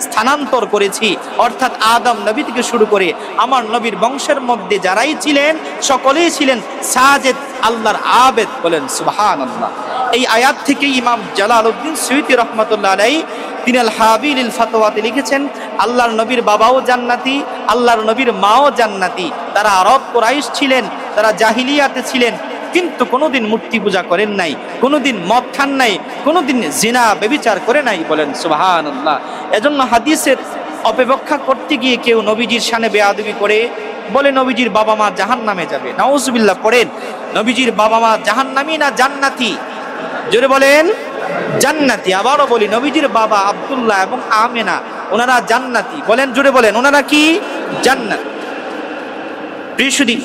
স্থানান্তর করেছি। অর্থাৎ আদম নবী থেকে শুরু করে আমার নবীর বংশের মধ্যে যারাই ছিলেন সকলেই ছিলেন সাজেদ, আল্লাহর আবেদ। বলেন সুবহানাল্লাহ। এই আয়াত থেকে ইমাম জালালউদ্দিন সুয়ুতী রাহমাতুল্লাহ আলাইহি তিনি আল হাবিলিল ফাতওয়াতে লিখেছেন, আল্লাহর নবীর বাবাও জান্নাতি, আল্লাহর নবীর মাও জান্নাতি। তারা আরব কুরাইশ ছিলেন, তারা জাহিলিয়াতে ছিলেন, কিন্তু কোনোদিন মূর্তি পূজা করেন নাই, কোনোদিন মদ খান নাই, কোনোদিন জিনা ব্যভিচার করে নাই। বলেন সুবহানাল্লাহ। এজন্য হাদিসের অপব্যাখ্যা করতে গিয়ে কেউ নবীজির শানে বেয়াদবি করে বলে নবীজির বাবা মা জাহান্নামে যাবে। নাউজুবিল্লাহ পড়েন। নবীজির বাবা মা জাহান্নামী না জান্নাতি? জোরে বলেন জান্নাতি। আবারও বলি, নবীজির বাবা আব্দুল্লাহ এবং আমেনা ওনারা জান্নাতি। বলেন জোরে বলেন, ওনারা কি? জান্নাত। প্রিয়সুধী,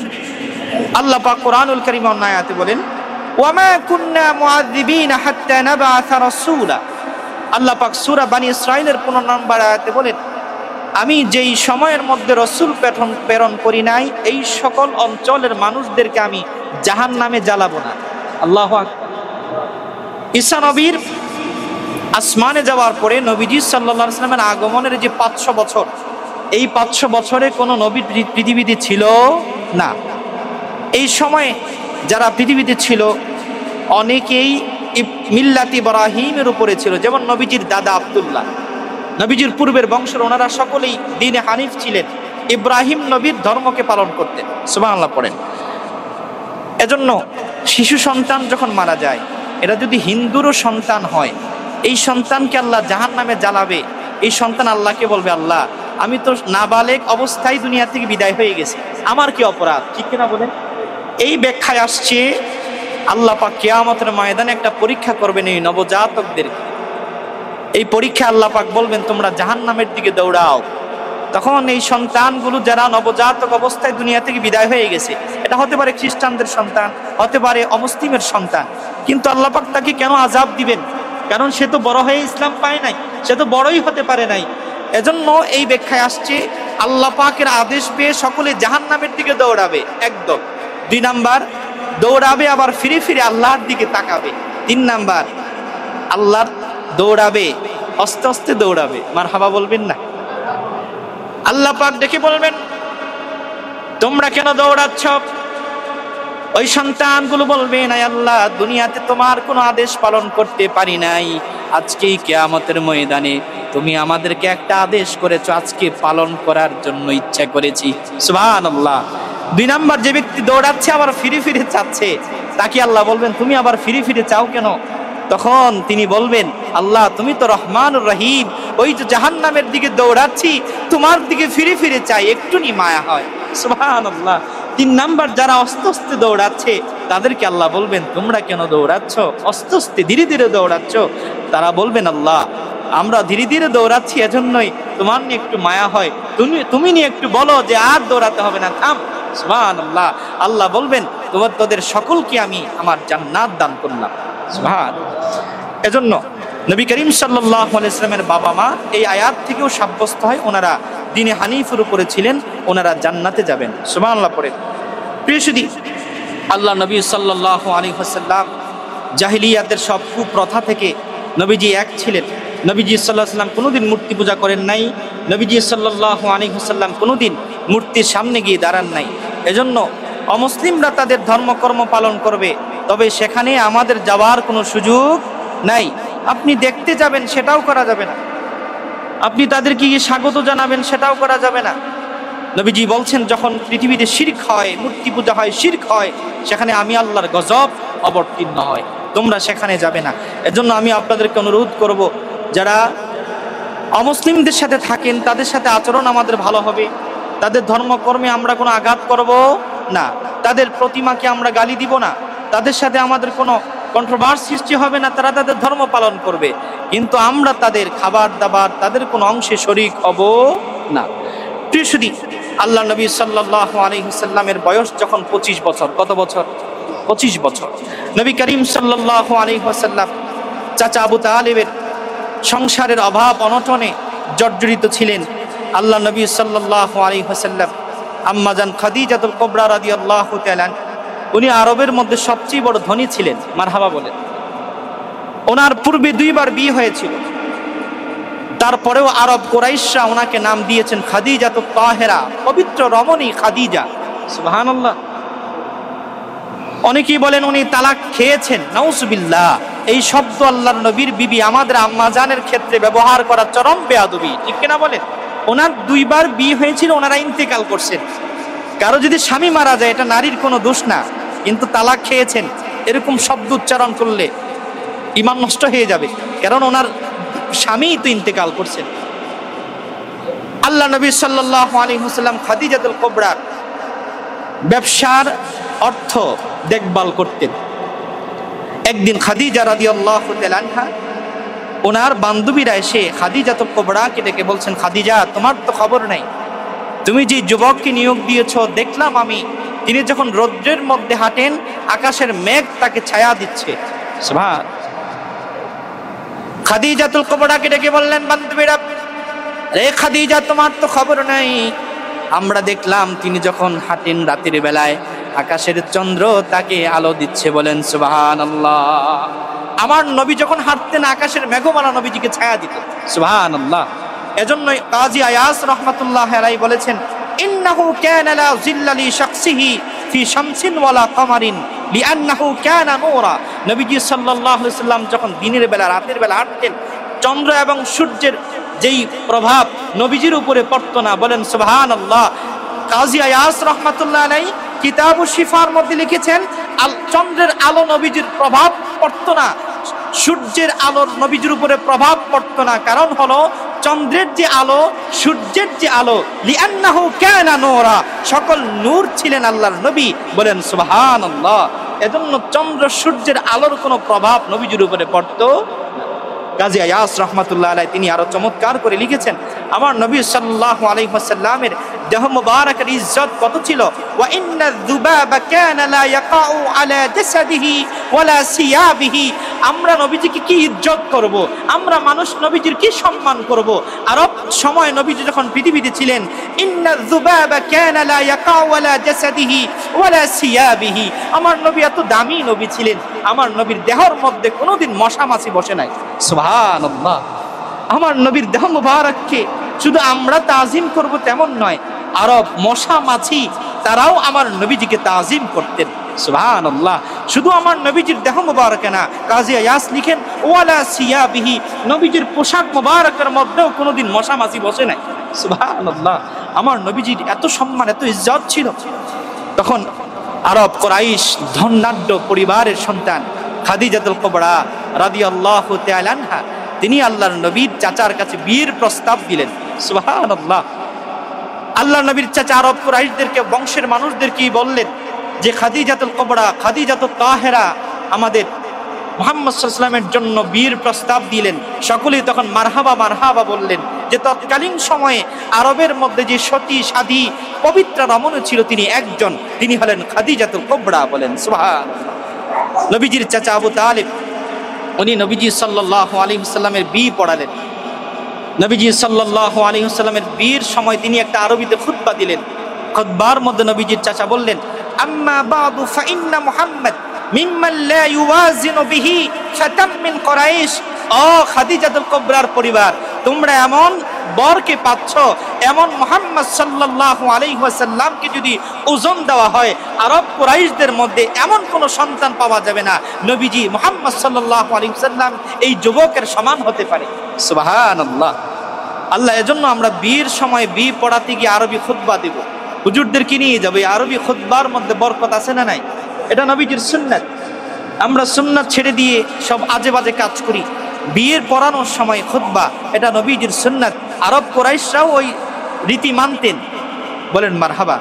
আল্লাহ পাক কোরআনুল কারীম আয়াতে বলেন, ওয়ামা কুন্না মুআযিবিনা হাত্তা নাবআসা রাসূলা। আল্লাহ পাক সূরা বনী ইসরাঈলের 15 নম্বর আয়াতে বলেন, আমি যেই সময়ের মধ্যে রাসূল প্রেরণ করি নাই, এই সকল অঞ্চলের মানুষদেরকে আমি জাহান্নামে জ্বালাবো না। আল্লাহু আকবার। ঈসা নবীর আসমানে যাওয়ার পরে নবীজি সাল্লাল্লাহু আলাইহি ওয়াসাল্লামের আগমনের যে 500 বছর, এই 500 বছরে কোনো নবী পৃথিবীতে ছিল না। এই সময়ে যারা পৃথিবীতে ছিল অনেকেই মিল্লাত ইব্রাহিমের উপরে ছিল। যেমন নবীজির দাদা আব্দুল্লাহ, নবীজির পূর্বের বংশের, ওনারা সকলেই দ্বীনে হানিফ ছিলেন, ইব্রাহিম নবীর ধর্মকে পালন করতেন। সুবহানাল্লাহ পড়েন। এজন্য শিশু সন্তান যখন মারা যায়, এরা যদি হিন্দুরও সন্তান হয়, এই সন্তানকে আল্লাহ জাহান্নামে জ্বালাবে। এই সন্তান আল্লাহকে বলবে, আল্লাহ আমি তো নাবালেগ অবস্থায় দুনিয়া থেকে বিদায় হয়ে গেছি, আমার কি অপরাধ? ঠিক কিনা বলেন? এই ব্যাখ্যায় আসছে আল্লাহ পাক কিয়ামতের ময়দানে একটা পরীক্ষা করবেন এই নবজাতকদেরকে। এই পরীক্ষা আল্লাহ পাক বলবেন, তোমরা জাহান্নামের দিকে দৌড়াও। তখন এই সন্তানগুলো যারা নবজাতক অবস্থায় দুনিয়া থেকে বিদায় হয়ে গেছে, এটা হতে পারে খ্রিস্টানদের সন্তান, হতে পারে অমুসলিমের সন্তান, কিন্তু আল্লাহ পাক তাকে কেন আযাব দিবেন? কারণ সে তো বড় হয়ে ইসলাম পায় নাই, সে তো বড়ই হতে পারে নাই। এজন্য এই ব্যাখ্যায় আসছে আল্লাহ পাকের আদেশ পেয়ে সকলে জাহান্নামের দিকে দৌড়াবে একদম। 2 নাম্বার, দৌড়াবে আবার ফিরে ফিরে আল্লাহর দিকে তাকাবে। 3 নাম্বার, আল্লাহর দৌড়াবে, আস্তে আস্তে দৌড়াবে। মারহাবা বলবেন না? আল্লাহ পাক ডেকে বলবেন, তোমরা কেন দৌড়াচ্ছ? ওই সন্তানগুলো বলবে, না আল্লাহ, দুনিয়াতে তোমার কোনো আদেশ পালন করতে পারি নাই, আজকেই কিয়ামতের ময়দানে তুমি আমাদেরকে একটা আদেশ করেছো, আজকে পালন করার জন্য ইচ্ছা করেছি। সুবহানাল্লাহ। 2 নাম্বার, যে ব্যক্তি দৌড়াচ্ছে আবার ফিরে ফিরে চাচ্ছে, তাকে আল্লাহ বলবেন, তুমি আবার ফিরে ফিরে চাও কেন? তখন তিনি বলবেন, আল্লাহ তুমি তো রহমানুর রহিম, ওই যে জাহান্নামের দিকে দৌড়াচ্ছি, তোমার দিকে ফিরে ফিরে চাই, একটুনি মায়া হয়। সুবহানাল্লাহ। 3 নাম্বার, যারা আস্তে আস্তে দৌড়াচ্ছে তাদেরকে আল্লাহ বলবেন, তোমরা কেন দৌড়াচ্ছ? আস্তে আস্তে ধীরে ধীরে দৌড়াচ্ছ। তারা বলবেন, আল্লাহ আমরা ধীরে ধীরে দৌড়াচ্ছি, এজন্যই তোমার নিয়ে একটু মায়া হয়, তুমি নিয়ে একটু বলো যে আর দৌড়াতে হবে না, থাম, সুবহানাল্লাহ। আল্লাহ বলবেন তোদের সকলকে আমি আমার জান্নাত দান করলাম। সুবহানাল্লাহ। এজন্য নবী করিম সাল্লাল্লাহু আলাইহি ওয়াসাল্লামের বাবা মা এই আয়াত থেকেও সাব্যস্ত হয় ওনারা দ্বীনে হানিফের উপরে ছিলেন, ওনারা জান্নাতে যাবেন। সুবহানাল্লাহ পড়ে। প্রিয় সুধী, আল্লাহ নবী সাল্লাল্লাহু আলাইহি ওয়াসাল্লাম জাহিলিয়াতের সব কুপ্রথা থেকে নবীজি এক ছিলেন। নবীজি সাল্লাল্লাহু আলাইহি ওয়াসাল্লাম কোনোদিন মূর্তি পূজা করেন নাই। নবীজি সাল্লাল্লাহু আলাইহি ওয়াসাল্লাম কোনোদিন মূর্তির সামনে গিয়ে দাঁড়ান নাই। এজন্য অমুসলিমরা তাদের ধর্মকর্ম পালন করবে, তবে সেখানে আমাদের যাওয়ার কোনো সুযোগ নাই। আপনি দেখতে যাবেন সেটাও করা যাবে না, আপনি তাদেরকে গিয়ে স্বাগত জানাবেন সেটাও করা যাবে না। নবীজি বলছেন যখন পৃথিবীতে শিরক হয়, মূর্তি পূজা হয়, শিরক হয়, সেখানে আমি আল্লাহর গজব অবতীর্ণ হয়, তোমরা সেখানে যাবে না। এজন্য আমি আপনাদেরকে অনুরোধ করব, যারা অমুসলিমদের সাথে থাকেন তাদের সাথে আচরণ আমাদের ভালো হবে, তাদের ধর্মকর্মে আমরা কোনো আঘাত করব না, তাদের প্রতিমাকে আমরা গালি দিব না, তাদের সাথে আমাদের কোনো কন্ট্রোভার্সি সৃষ্টি হবে না, তারা তাদের ধর্ম পালন করবে, কিন্তু আমরা তাদের খাবার দাবার তাদের কোনো অংশে শরীক হব না। প্রিয় সুধী, আল্লাহ নবী সাল্লাল্লাহু আলাইহি ওয়াসাল্লামের বয়স যখন 25 বছর, কত বছর? 25 বছর। নবী করিম সাল্লাল্লাহু আলাইহি ওয়াসাল্লাম চাচা আবু তালেবের সংসারের অভাব অনটনে জর্জরিত ছিলেন। আল্লাহ নবী সাল্লাল্লাহু আলাইহি ওয়াসাল্লাম আম্মাজান খাদিজাতুল কুবরা রাদিয়াল্লাহু তাআলা, উনি আরবের মধ্যে সবচেয়ে বড় ধনী ছিলেন, মারহাবা বলেন। ওনার পূর্বে 2 বার বিয়ে হয়েছিল, তারপরেও আরব কুরাইশরা ওনাকে নাম দিয়েছেন খাদিজাতুত তাহেরা, পবিত্র রমণী খাদিজা। সুবহানাল্লাহ। অনেকেই বলেন উনি তালাক খেয়েছেন, নাউজুবিল্লাহ। এই শব্দ আল্লাহর নবীর বিবি আমাদের আম্মা জানের ক্ষেত্রে ব্যবহার করা চরম বেয়াদবি, ঠিক কিনা বলেন? ওনার 2 বার বিয়ে হয়েছিল, ওনারা ইন্তেকাল করছেন। কারো যদি স্বামী মারা যায় এটা নারীর কোনো দোষ না, কিন্তু তালাক খেয়েছেন এরকম শব্দ উচ্চারণ করলে ঈমান নষ্ট হয়ে যাবে, কারণ ওনার স্বামী তো ইন্তেকাল করছেন। আল্লাহ নবী সাল্লাল্লাহু আলাইহি ওয়াসাল্লাম খাদিজাতুল কুবরা ব্যবসার অর্থ দেখভাল করতেন। একদিন খাদিজা রাদিয়াল্লাহু তাআলা আনহা ওনার বান্ধবীরা এসে খাদিজাতুল কুবরাকে ডেকে বলছেন, খাদিজা তোমার তো খবর নাই, তুমি যে যুবককে নিয়োগ দিয়েছো দেখলাম আমি, তিনি যখন রৌদ্রের মধ্যে হাঁটেন আকাশের মেঘ তাকে ছায়া দিচ্ছে। সুবহান। খাদিজাতুল কুবরাকে ডেকে বললেন বান্ধবীরা, রে খাদিজা তোমার তো খবর নাই, আমরা দেখলাম তিনি যখন হাঁটেন রাতের বেলায় আকাশের চন্দ্র তাকে আলো দিচ্ছে। বলেন সুবহানাল্লাহ। আমার নবী যখন হাঁটতেন আকাশের মেঘমালা নবীজিকে ছায়া দিত। সুবহানাল্লাহ। এজন্যই কাজী আয়াস রাহমাতুল্লাহি আলাইহি বলেছেন, ইন্নাহু কানা লা যিল্লা লি শাখসিহি ফি শামসিন ওয়ালা কামারিন লিআন্নাহু কানা নূরা। নবীজি সাল্লাল্লাহু আলাইহি ওয়াসাল্লাম যখন দিনের বেলা রাতের বেলা হাঁটতেন, চন্দ্র এবং সূর্যের যেই প্রভাব নবীজির উপরে পড়তো না। বলেন সুবহানাল্লাহ। কাজী আয়াস রাহমাতুল্লাহি আলাইহি কিতাবু শিফার মধ্যে লিখেছেন, চন্দ্রের আলো নবীজির প্রভাব পড়তো না, সূর্যের আলোর নবীজির উপরে প্রভাব পড়তো না। কারণ হলো চন্দ্রের যে আলো, সূর্যের যে আলো, লিআন্নাহু কানা নূরা, সকল নূর ছিলেন আল্লাহর নবী। বলেন সুবহানাল্লাহ। এজন্য চন্দ্র সূর্যের আলোর কোনো প্রভাব নবীজির উপরে পড়তো। কাজী আয়াস রাহমাতুল্লাহি আলাইহি তিনি আরো চমৎকার করে লিখেছেন, আমার নবী সাল্লাল্লাহু আলাইহি ওয়াসাল্লামের দেহ মুবারকের ইজ্জত কত ছিল। ওয়া ইন্না যুবাবা কানা লা ইয়াকাউ আলা জাসাদিহি ওয়ালা সিয়াবিহি। আমরা নবীজিকে কি ইজ্জত করব, আমরা মানুষ নবীজির কি সম্মান করব। আরব সময় নবীজি যখন পৃথিবীতে ছিলেন, ইন্না যুবাবা কানা লা ইয়াকাউ আলা জাসাদিহি ওয়ালা সিয়াবিহি, আমার নবী এত দামি নবী ছিলেন, আমার নবীর দেহের মধ্যে কোনোদিন মশা মাছি বসে নাই। সুবহানাল্লাহ। আমার নবীর দেহ মুবারককে শুধু আমরা তাজিম করব তেমন নয়, আরব মশা মাছি তারাও আমার নবীজিকে তাজিম করতেন। সুবহানাল্লাহ। শুধু আমার নবীজির দেহ মুবারকে না, কাজী আয়াস লিখেন ওয়ালা সিয়াবিহি, নবীজির পোশাক মুবারকের মধ্যেও কোনোদিন মশা মাছি বসে নাই। সুবহানাল্লাহ। আমার নবীজির এত সম্মান, এত ইজ্জত ছিল। তখন আরব কুরাইশ ধনাঢ্য পরিবারের সন্তান খাদিজাতুল কুবরা রাদিয়াল্লাহু তাআলা আনহা, তিনি আল্লাহর নবীর চাচার কাছে বিয়ের প্রস্তাব দিলেন। সুবহানাল্লাহ। আল্লাহর নবীর চাচা আরব কুরাইশদেরকে, বংশের মানুষদেরকে বললেন যে খাদিজাতুল কুবরা, খাদিজাতুত তাহেরা আমাদের মুহাম্মদ সাল্লাল্লাহু আলাইহি ওয়াসাল্লামের জন্য বিয়ের প্রস্তাব দিলেন, সকলেই তখন মারহাবা মারহাবা বললেন। যে তৎকালীন সময়ে আরবের মধ্যে যে সতী সাধী পবিত্র রমণী ছিল তিনি একজন, তিনি হলেন খাদিজাতুল কুবরা। বলেন সুবহানাল্লাহ। নবীজির চাচা আবু তালিব উনি নবীজি সাল্লাল্লাহু আলাইহি ওয়াসাল্লামের বিয়ে পড়ালেন। নবীজি সাল্লাল্লাহু আলাইহি ওয়াসাল্লামের বিয়ের সময় তিনি একটা আরবিতে খুতবা দিলেন। খুতবার মধ্যে নবীজির চাচা বললেন, আম্মা বাদু ফাইন্না মুহাম্মদ মিম্মান লা ইউওয়াজিনু বিহি ফাতাম মিন কুরাইশ। ও খাদিজাতুল কুবরার পরিবার, তোমরা এমন বরকে পাচ্ছ, এমন মুহাম্মদ সাল্লাল্লাহু আলাইহি ওয়াসাল্লামকে যদি ওজন দেওয়া হয় আরব কুরাইশদের মধ্যে এমন কোন সন্তান পাওয়া যাবে না নবীজি মুহাম্মদ সাল্লাল্লাহু আলাইহি ওয়াসাল্লাম এই যুবকের সমান হতে পারে। সুবহানাল্লাহ। আল্লাহ, এজন্য আমরা বিয়ের সময় বিয়ে পড়াতে গিয়ে আরবি খুতবা দেব, হুজুরদেরকে নিয়ে যাবো। এই আরবি খুতবার মধ্যে বরকত আছে না নাই? এটা নবীজির সুন্নাত। আমরা সুন্নাত ছেড়ে দিয়ে সব আজে বাজে কাজ করি। বিয়ের পড়ানোর সময় খুতবা, এটা নবীজির সুন্নাত। আরব কুরাইশরাও ওই রীতি মানতেন। বলেন মারহাবা।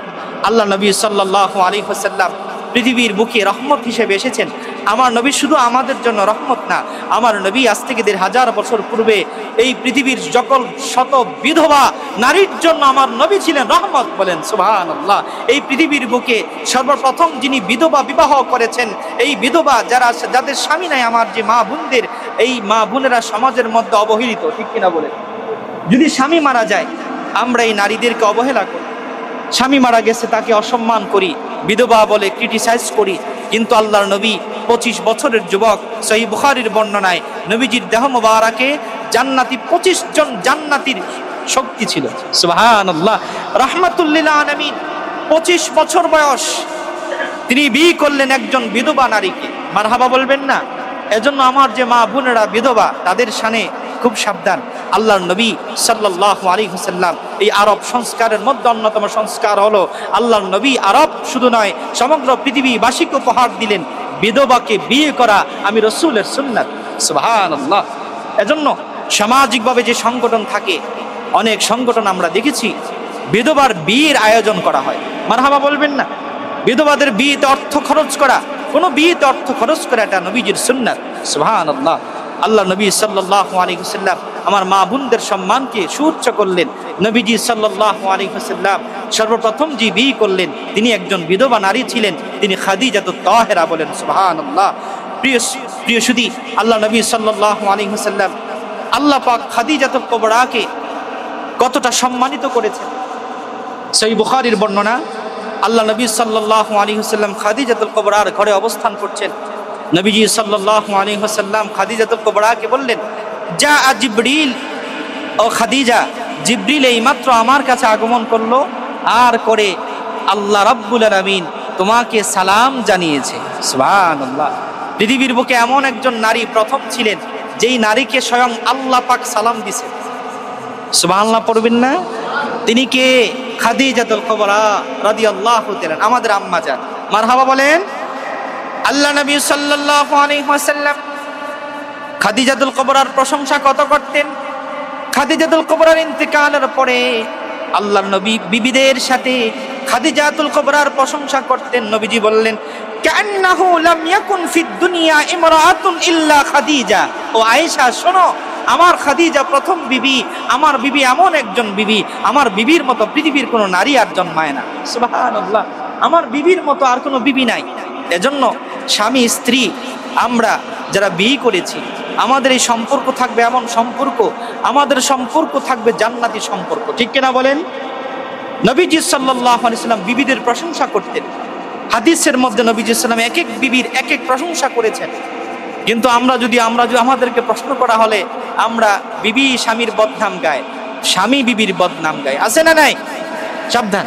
আল্লাহ নবী সাল্লাল্লাহু আলাইহি ওয়াসাল্লাম পৃথিবীর বুকে রহমত হিসেবে এসেছেন। আমার নবী শুধু আমাদের জন্য রহমত না, আমার নবী আজ থেকে ১,৫০০ বছর পূর্বে এই পৃথিবীর সকল শত বিধবা নারীর জন্য আমার নবী ছিলেন রহমত। বলেন সুবহানাল্লাহ। এই পৃথিবীর বুকে সর্বপ্রথম যিনি বিধবা বিবাহ করেছেন, এই বিধবা যাদের স্বামী নাই, আমার যে মা বোনদের, এই মা বোনেরা সমাজের মধ্যে অবহেলিত, ঠিক কিনা বলেন? যদি স্বামী মারা যায় আমরা এই নারীদেরকে অবহেলা করি, স্বামী মারা গেছে তাকে অসম্মান করি, বিধবা বলে ক্রিটিসাইজ করি। কিন্তু আল্লাহর নবী 25 বছরের যুবক, সহিহ বুখারীর বর্ণনায় নবীজির দেহ মোবারকে জান্নাতি 25 জন জান্নাতীর শক্তি ছিল। সুবহানাল্লাহ। রাহমাতুল লিল আলামিন, 25 বছর বয়স, তিনি বিয়ে করলেন একজন বিধবা নারীকে। মারহাবা বলবেন না? এজন্য আমার যে মা বোনেরা বিধবা তাদের শানে খুব সাবধান। আল্লাহর নবী সাল্লাল্লাহু আলাইহি ওয়াসাল্লাম এই আরব সংস্কারের মধ্যে অন্যতম সংস্কার হলো আল্লাহর নবী আরব শুধু নয় সমগ্র পৃথিবীবাসীকে উপহার দিলেন বিধবাকে বিয়ে করা আমি রাসূলের সুন্নাত। সুবহানাল্লাহ। এজন্য সামাজিকভাবে যে সংগঠন থাকে, অনেক সংগঠন আমরা দেখেছি বিধবার বিয়ের আয়োজন করা হয়। মারহাবা বলবেন না? বিধবাদের বিয়েতে অর্থ খরচ করা, কোন বিয়েতে অর্থ খরচ করা এটা নবীজির সুন্নাত। সুবহানাল্লাহ। আল্লাহ নবী সাল্লাল্লাহু আলাইহি ওয়াসাল্লাম আমার মা বোনদের সম্মানকে সুউচ্চ করলেন। নবীজি সাল্লাল্লাহু আলাইহি ওয়াসাল্লাম সর্বপ্রথম যে বিয়ে করলেন তিনি একজন বিধবা নারী ছিলেন, তিনি খাদিজাতুত তাহেরা। বলেন সুবহানাল্লাহ। প্রিয় সুধী, আল্লাহ নবী সাল্লাল্লাহু আলাইহি ওয়াসাল্লাম আল্লাহ পাক খাদিজাতুল কুবরাকে কতটা সম্মানিত করেছেন। সহিহ বুখারীর বর্ণনা, আল্লাহ নবী সাল্লাল্লাহু আলাইহি ওয়াসাল্লাম খাদিজাতুল কুবরার ঘরে অবস্থান করছেন। নবীজি সাল্লাল্লাহু আলাইহি ওয়াসাল্লাম খাদিজাতুল কুবরাকে বললেন, যা জিবরিল, ও খাদিজা, জিবরিল এইমাত্র আমার কাছে আগমন করলো, আর করে আল্লাহ রাব্বুল আলামিন তোমাকে সালাম জানিয়েছে। সুবহানাল্লাহ। পৃথিবীর বুকে এমন একজন নারী প্রথম ছিলেন যেই নারীকে স্বয়ং আল্লাহ পাক সালাম দিয়েছেন। সুবহানাল্লাহ পড়বেন না? তিনি কে? খাদিজাতুল কুবরা রাদিয়াল্লাহু তাআলা, আমাদের আম্মা জান। মারহাবা বলেন। আল্লাহ নবী সাল্লাল্লাহু আলাইহি ওয়াসাল্লাম খাদিজাতুল কুবরার প্রশংসা কত করতেন। খাদিজাতুল কুবরার ইন্তেকালের পরে আল্লাহর নবী বিবিদের সাথে খাদিজাতুল কুবরার প্রশংসা করতেন। নবীজি বললেন, কান্নাহু লাম ইয়াকুন ফিদ দুনিয়া ইমরাআতুন ইল্লা খাদিজা। ও আয়েশা শোনো, আমার খাদিজা প্রথম বিবি, আমার বিবি এমন একজন বিবি, আমার বিবির মতো পৃথিবীর কোনো নারী আর জন্মায় না। সুবহানাল্লাহ। আমার বিবির মতো আর কোনো বিবি নাই। এজন্য স্বামী স্ত্রী আমরা যারা বিয়ে করেছি আমাদের এই সম্পর্ক থাকবে এমন সম্পর্ক, আমাদের সম্পর্ক থাকবে জান্নাতি সম্পর্ক, ঠিক কিনা বলেন? নবীজি সাল্লাল্লাহু আলাইহি ওয়াসাল্লাম বিবিদের প্রশংসা করতেন। হাদিসের মধ্যে নবীজি সাল্লাল্লাহু আলাইহি ওয়াসাল্লাম এক এক বিবির এক এক প্রশংসা করেছেন। কিন্তু আমরা যদি আমাদেরকে প্রশ্ন করা হলে আমরা বিবি স্বামীর বদনাম গায়, স্বামী বিবির বদনাম গায়, আছে না নাই? সাবধান।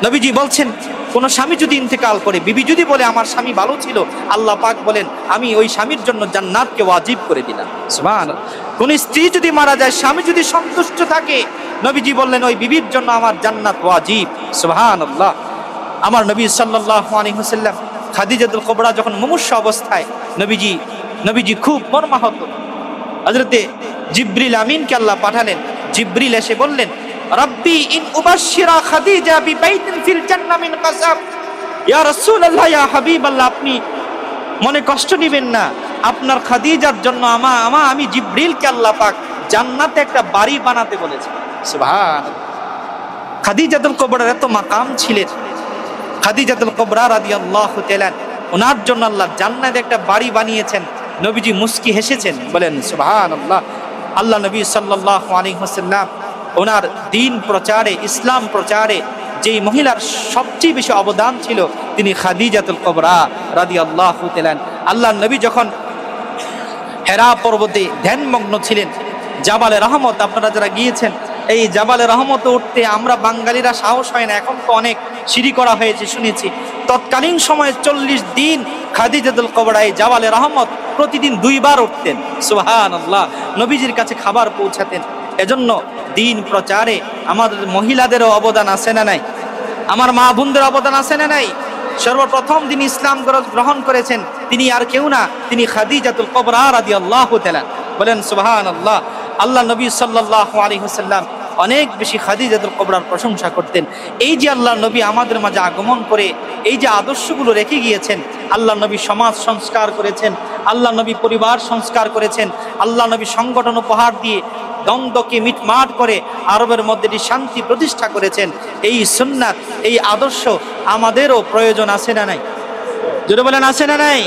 নবীজি বলছেন, কোন স্বামী যদি ইন্তেকাল করে, বিবি যদি বলে আমার স্বামী ভালো ছিল, আল্লাহ পাক বলেন আমি ওই স্বামীর জন্য জান্নাতকে ওয়াজিব করে দিলাম। সুবহানাল্লাহ। কোন স্ত্রী যদি মারা যায়, স্বামী যদি সন্তুষ্ট থাকে, নবীজি বললেন ওই বিবির জন্য আমার জান্নাত ওয়াজিব। সুবহানাল্লাহ। আমার নবী সাল্লাল্লাহু আলাইহি ওয়াসাল্লাম খাদিজাতুল কুবরা যখন মুমূর্ষু অবস্থায় নবীজি খুব মর্মাহত। হযরতে জিবরিল আমিনকে আল্লাহ পাঠালেন। জিবরিল এসে বললেন, রাব্বি ইন উবাশশিরা খাদিজা বিবাইতিন ফিল জান্নাহ মিন কাসাব। ইয়া রাসূলুল্লাহ, ইয়া হাবিবাল্লাহ, আপনি মনে কষ্ট নেবেন না, আপনার খাদিজার জন্য আমি জিবরিলকে আল্লাহ পাক জান্নাতে একটা বাড়ি বানাতে বলেছে। সুবহানাল্লাহ। খাদিজাতুল কুবরার এত মাকাম ছিলেন। খাদিজাতুল কুবরা রাদিয়াল্লাহু তাআলা, ওনার জন্য আল্লাহ জান্নাতে একটা বাড়ি বানিয়েছেন। নবীজি মুস্কি হেসেছেন, বলেন সুবহানাল্লাহ। আল্লাহ নবী সাল্লাল্লাহু আলাইহি ওয়াসাল্লাম ওনার দ্বীন প্রচারে, ইসলাম প্রচারে যেই মহিলার সবচেয়ে বেশি অবদান ছিল তিনি খাদিজাতুল কুবরা রাদিয়াল্লাহু তাআলা। আল্লাহ নবী যখন হেরা পর্বতে ধ্যানমগ্ন ছিলেন, জাবালে রহমত, আপনারা যারা গিয়েছেন, এই জাবালে রহমত উঠতে আমরা বাঙালিরা সাহস হয় না, এখন তো অনেক সিঁড়ি করা হয়েছে শুনেছি। তৎকালীন সময়ে 40 দিন খাদিজাতুল কুবরা এই জাবালে রহমত প্রতিদিন 2 বার উঠতেন। সুবহানাল্লাহ। নবীজির কাছে খাবার পৌঁছাতেন। এজন্য দ্বীন প্রচারে আমাদের মহিলাদেরও অবদান আছে না নাই? আমার মা বোনদের অবদান আছে না নাই? সর্বপ্রথম যিনি ইসলাম গ্রহণ করেছেন তিনি আর কেউ না, তিনি খাদিজাতুল কুবরা রাদিয়াল্লাহু তাআলা। বলেন সুবহানাল্লাহ। আল্লাহ নবী সাল্লাল্লাহু আলাইহি ওয়াসাল্লাম অনেক বেশি খাদিজাতুল কুবরার প্রশংসা করতেন। এই যে আল্লাহ নবী আমাদের মাঝে আগমন করে এই যে আদর্শগুলো রেখে গিয়েছেন, আল্লাহ নবী সমাজ সংস্কার করেছেন, আল্লাহ নবী পরিবার সংস্কার করেছেন, আল্লাহ নবী সংগঠন উপহার দিয়ে দ্বন্দ্বকে মিটমাট করে আরবের মধ্যে শান্তি প্রতিষ্ঠা করেছেন। এই সুন্নাত, এই আদর্শ আমাদেরও প্রয়োজন আছে না নাই? যদি বলেন আছে না নাই?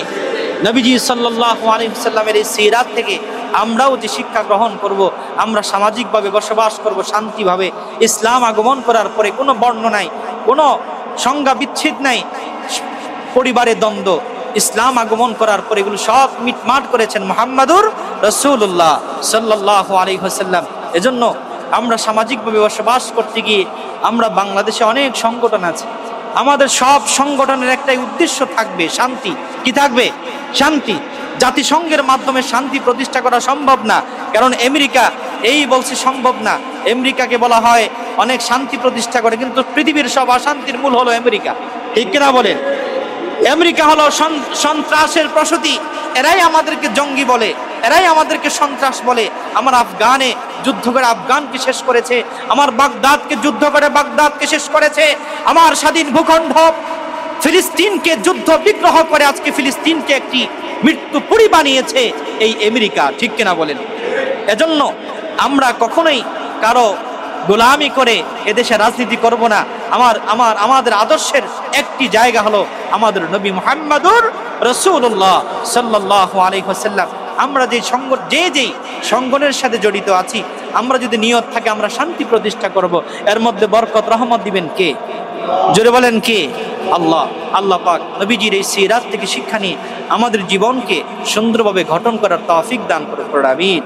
নবীজি সাল্লাল্লাহু আলাইহি ওয়াসাল্লামের এই সিরাত থেকে আমরাও যে শিক্ষা গ্রহণ করব, আমরা সামাজিকভাবে বসবাস করব শান্তিভাবে। ইসলাম আগমন করার পরে কোনো বর্ণ নাই, কোনো সংজ্ঞা বিচ্ছেদ নাই, পরিবারের দ্বন্দ্ব। ইসলাম আগমন করার পরে এগুলো সব মিটমাট করেছেন মুহাম্মাদুর রাসূলুল্লাহ সাল্লাল্লাহু আলাইহি ওয়াসাল্লাম। এজন্য আমরা সামাজিকভাবে বসবাস করতে গিয়ে আমরা বাংলাদেশে অনেক সংগঠন আছে, আমাদের সব সংগঠনের একটাই উদ্দেশ্য থাকবে শান্তি। কি থাকবে? শান্তি। জাতিসংঘের মাধ্যমে শান্তি প্রতিষ্ঠা করা সম্ভব না, কারণ আমেরিকা এই বলছে সম্ভব না। আমেরিকাকে বলা হয় অনেক শান্তি প্রতিষ্ঠা করে, কিন্তু পৃথিবীর সব অশান্তির মূল হলো আমেরিকা। ঠিক কিনা বলেন? আমেরিকা হলো সন্ত্রাসের প্রসূতি। এরাই আমাদেরকে জঙ্গি বলে, এরাই আমাদেরকে সন্ত্রাস বলে। আমার আফগানে যুদ্ধ করে আফগানকে শেষ করেছে, আমার বাগদাদকে যুদ্ধ করে বাগদাদকে শেষ করেছে, আমার স্বাধীন ভূখণ্ড ফিলিস্তিনকে যুদ্ধ বিগ্রহ করে আজকে ফিলিস্তিনকে একটি মৃত্যুপুরী বানিয়েছে এই আমেরিকা। ঠিক কিনা বলেন? এজন্য আমরা কখনোই কারো গোলামি করে এদেশে রাজনীতি করব না। আমাদের আদর্শের একটি জায়গা হলো আমাদের নবী মুহাম্মাদুর রাসূলুল্লাহ সাল্লাল্লাহু আলাইহি ওয়াসাল্লাম। আমরা যেই সংগঠনের সাথে জড়িত আছি, আমরা যদি নিয়ত থাকে আমরা শান্তি প্রতিষ্ঠা করব, এর মধ্যে বরকত রহমত দিবেন কে? জোরে বলেন কে? আল্লাহ। আল্লাহ পাক নবীজির এই সিরাত থেকে শিক্ষা নিয়ে আমাদের জীবনকে সুন্দরভাবে গঠন করার তৌফিক দান করুন। আমিন।